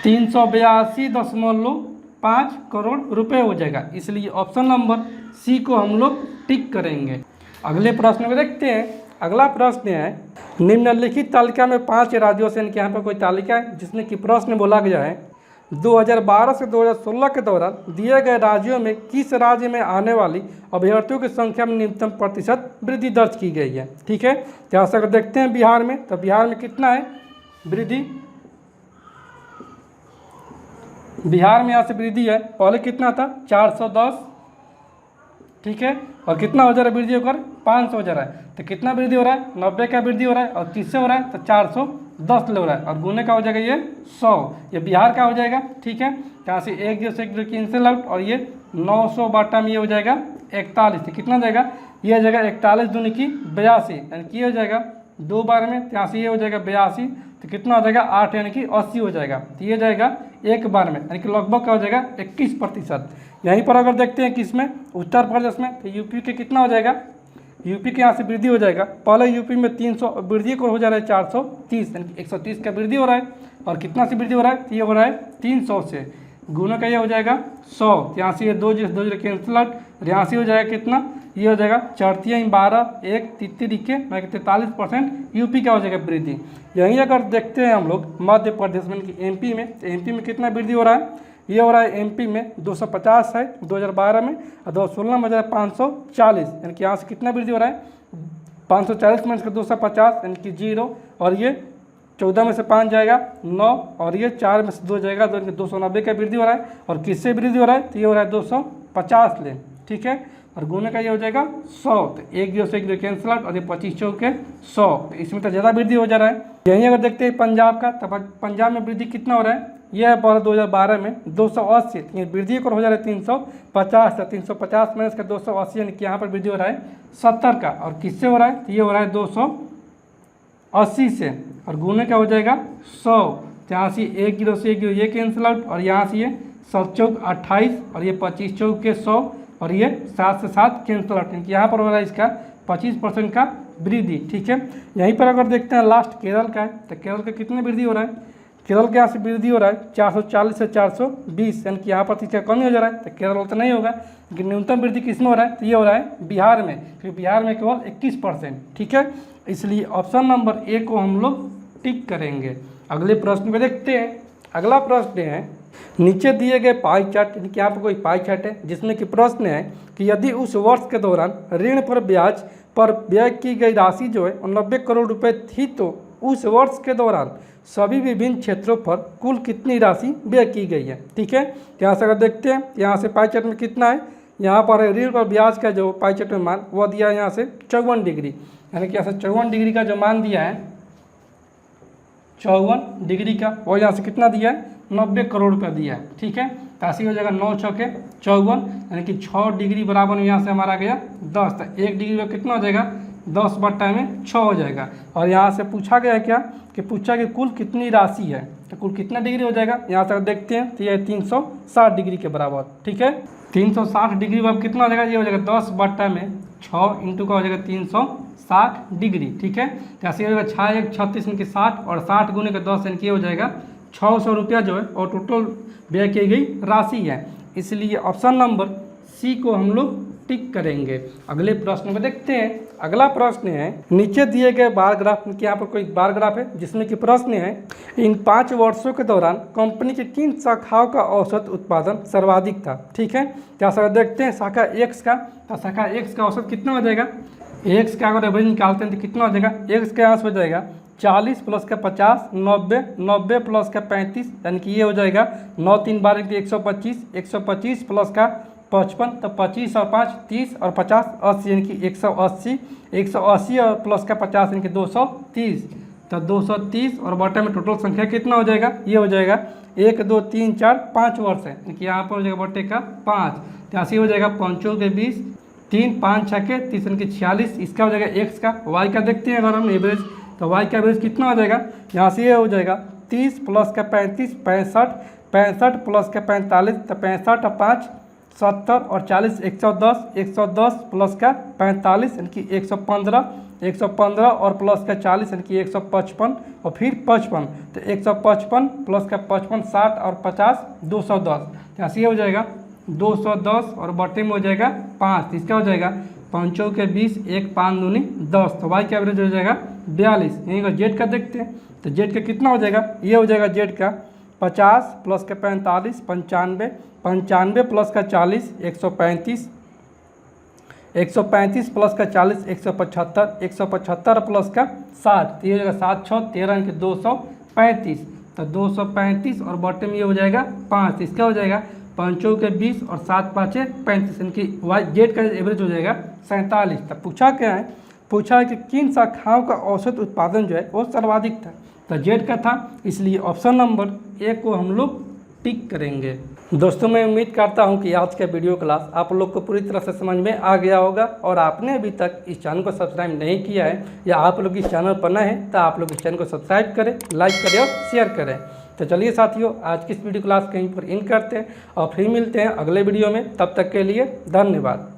A: 382.5 करोड़ रुपए हो जाएगा। इसलिए ऑप्शन नंबर सी को हम लोग टिक करेंगे। अगले प्रश्न को देखते हैं। अगला प्रश्न है, निम्नलिखित तालिका में 5 राज्यों से, इनके यहाँ पर कोई तालिका है जिसमें कि प्रश्न बोला गया है 2012 से 2016 के दौरान दिए गए राज्यों में किस राज्य में आने वाली अभ्यर्थियों की संख्या में न्यूनतम प्रतिशत वृद्धि दर्ज की गई है, ठीक है। यहाँ से अगर देखते हैं बिहार में, तो बिहार में कितना है वृद्धि, बिहार में यहाँ से वृद्धि है, पहले कितना था 410, ठीक है, और कितना हो जा रहा है वृद्धि होकर 500 हो जा रहा है। तो कितना वृद्धि हो रहा है, 90 का वृद्धि हो रहा है, और 30 से हो रहा है तो 410 ले हो रहा है, और गुने का हो जाएगा ये 100, ये बिहार का हो जाएगा, ठीक है। यहाँ से 1 0 से 1 0 कैंसिल आउट, और ये 900 बाटा में ये हो जाएगा 41, तो कितना जाएगा, ये हो जाएगा 41 दूनी की 82, यानी कि ये हो जाएगा 2 बार में, यहाँ से ये हो जाएगा 82, तो कितना हो जाएगा 8, यानी कि 80 हो जाएगा। तो ये जाएगा 1 बार में, यानी कि लगभग का हो जाएगा 21%। यहीं पर अगर देखते हैं किसमें, उत्तर प्रदेश में, तो यूपी के कितना हो जाएगा, यूपी के यहाँ से वृद्धि हो जाएगा, पहले यूपी में 300 वृद्धि को हो जा रहा है 430, यानी कि 130 का वृद्धि हो रहा है, और कितना से वृद्धि हो रहा है, तो ये हो रहा है 300 से, गुना का ये हो जाएगा 100, यहाँ से ये 2 0 कैंसिल आउट, और यहाँ से हो जाएगा कितना, ये हो जाएगा 4 3 12 1 33 के 43% यूपी का हो जाएगा वृद्धि। यहीं अगर देखते हैं हम लोग मध्य प्रदेश में कि एमपी में, तो एमपी में कितना वृद्धि हो रहा है, ये हो रहा है एमपी में 250 है 2012 में, और 2016 में हो जाएगा 540, यानी कि यहाँ से कितना वृद्धि हो रहा है 540 में इसका 250, यानी कि 0, और ये 14 में से 5 जाएगा 9, और ये 4 में से 2 जाएगा 2, 290 का वृद्धि हो रहा है, और किससे वृद्धि हो रहा है, तो ये हो रहा है 250 ले, ठीक है, और गुने का ये हो जाएगा 100, तो 1 0 से 1 0 कैंसिल आउट, और ये 25 चौके 100, तो इसमें तो ज़्यादा वृद्धि हो जा रहा है। यहीं अगर देखते हैं पंजाब का, तो पंजाब में वृद्धि कितना हो रहा है, यह है पहले 2012 में 280, वृद्धि को हो जा रहा है 350, 350 में इसका 280, यानी कि यहाँ पर वृद्धि हो रहा है 70 का, और किससे हो रहा है, तो ये हो रहा है 280 से, और गुने का हो जाएगा 100, तो यहाँ से 1 0 से 1 0 ये कैंसिल आउट, और यहाँ से ये 7 चौक 28, और ये 25 चौक के 100, और ये 7 से 7 कैंसिल आउट, यानी कि यहाँ पर हो रहा है इसका 25% का वृद्धि, ठीक है। यहीं पर अगर देखते हैं लास्ट केरल का है, तो केरल का कितनी वृद्धि हो रहा है, केरल के यहाँ से वृद्धि हो रहा है 440 से 420, यानी कि यहाँ पर इसका कमी हो जा रहा है, तो केरल तो नहीं होगा, लेकिन न्यूनतम वृद्धि किस में हो रहा है, तो ये हो रहा है बिहार में, क्योंकि बिहार में केवल 21%, ठीक है। इसलिए ऑप्शन नंबर ए को हम लोग टिक करेंगे। अगले प्रश्न को देखते हैं। अगला प्रश्न है, नीचे दिए गए पाई चार्ट, यानी कि यहाँ पर कोई पाई चार्ट है जिसमें कि प्रश्न है कि यदि उस वर्ष के दौरान ऋण पर ब्याज पर व्यय की गई राशि जो है 90 करोड़ रुपए थी, तो उस वर्ष के दौरान सभी विभिन्न क्षेत्रों पर कुल कितनी राशि व्यय की गई है, ठीक है। यहाँ से अगर देखते हैं, यहाँ से पाई चार्ट में कितना है, यहाँ पर ऋण पर ब्याज का जो पाई चार्ट में मान वो दिया है यहाँ से 54 डिग्री, यानी कि यहाँ से 54 डिग्री का जो मान दिया है 54 डिग्री का, वो यहाँ से कितना दिया है 90 करोड़ रुपया दिया है, ठीक है। तासी हो जाएगा 9 चौके 54, यानी कि 6 डिग्री बराबर में यहाँ से हमारा गया 10, तो 1 डिग्री का कितना हो जाएगा 10 बट्टा में 6 हो जाएगा। और यहाँ से पूछा गया है क्या, कि पूछा कि कुल कितनी राशि है, तो कुल कितना डिग्री हो जाएगा, यहाँ से देखते हैं, तो यह 360 डिग्री के बराबर, ठीक है। 360 डिग्री पर कितना हो जाएगा, ये हो जाएगा 10 बट्टा में 6 इंटू का हो जाएगा 360 डिग्री, ठीक है। तो ऐसे हो जाएगा 6 1 36 यानी कि 60 और 60 गुने के 10 यानी कि हो जाएगा 600 रुपया जो है और टोटल व्यय की गई राशि है। इसलिए ऑप्शन नंबर सी को हम लोग टिक करेंगे। अगले प्रश्न में देखते हैं। अगला प्रश्न है, नीचे दिए गए बार ग्राफ कि यहाँ पर कोई बार ग्राफ है जिसमें कि प्रश्न है, इन 5 वर्षों के दौरान कंपनी की किन शाखाओं का औसत उत्पादन सर्वाधिक था, ठीक है। क्या सर देखते हैं शाखा एक्स का, तो शाखा एक्स का औसत कितना हो जाएगा, एक्स का अगर एवरेज निकालते हैं तो कितना हो जाएगा, एक्स के यहाँ से हो जाएगा 40 प्लस का 50 90 90 प्लस का 35 यानी कि ये हो जाएगा 9 3 12 125 125 प्लस का 55 तो 25 और 5 30 और 50 80 यानी कि 180 180 और प्लस का 50 यानी कि 230 तो 230 और बटे में टोटल संख्या कितना हो जाएगा, ये हो जाएगा 1 2 3 4 5 वर्ष है यानी कि यहाँ पर हो जाएगा बटे का 5 तो ऐसे हो जाएगा 5 के 20 3 5 6 के 30 यानी कि 46। इसका हो जाएगा एक्स का। वाई का देखते हैं अगर हम एवरेज, तो वाई का एवरेज कितना हो जाएगा, यहाँ से ये हो जाएगा 30 प्लस का 35 65 65 प्लस का 45 तो 65 और 5 70 और 40 110 110 प्लस का 45 यानी कि 115 115 और प्लस का 40 यानी कि 155 और फिर 55 तो 155 प्लस का 55 60 और 50 210 तो ऐसे हो जाएगा 210 और बटे में हो जाएगा 5। इसका हो जाएगा 5 के 20 1 5 दूनी 10 तो वाई का एवरेज हो जाएगा 42। यहीं का जेड का देखते हैं, तो जेड का कितना हो जाएगा, ये हो जाएगा जेड का 50 प्लस का 45 95 95 प्लस का 40 135 135 प्लस का 40 175 175 प्लस का 60 तो ये हो जाएगा 7 6 13 यानी कि 235 तो 235 और बॉटम ये हो जाएगा 5। इसका हो जाएगा 5 के 20 और 7 5 35 यानी कि वाई जेड का एवरेज हो जाएगा 47। तब पूछा क्या है, पूछा है कि किन शाखाओं का औसत उत्पादन जो है वो सर्वाधिक था, तो जेड का था। इसलिए ऑप्शन नंबर ए को हम लोग टिक करेंगे। दोस्तों मैं उम्मीद करता हूं कि आज का वीडियो क्लास आप लोग को पूरी तरह से समझ में आ गया होगा और आपने अभी तक इस चैनल को सब्सक्राइब नहीं किया है या आप लोग इस चैनल पर नए हैं तो आप लोग इस चैनल को सब्सक्राइब करें, लाइक करें और शेयर करें। तो चलिए साथियों आज की इस वीडियो क्लास कहीं पर इन करते हैं और फिर मिलते हैं अगले वीडियो में। तब तक के लिए धन्यवाद।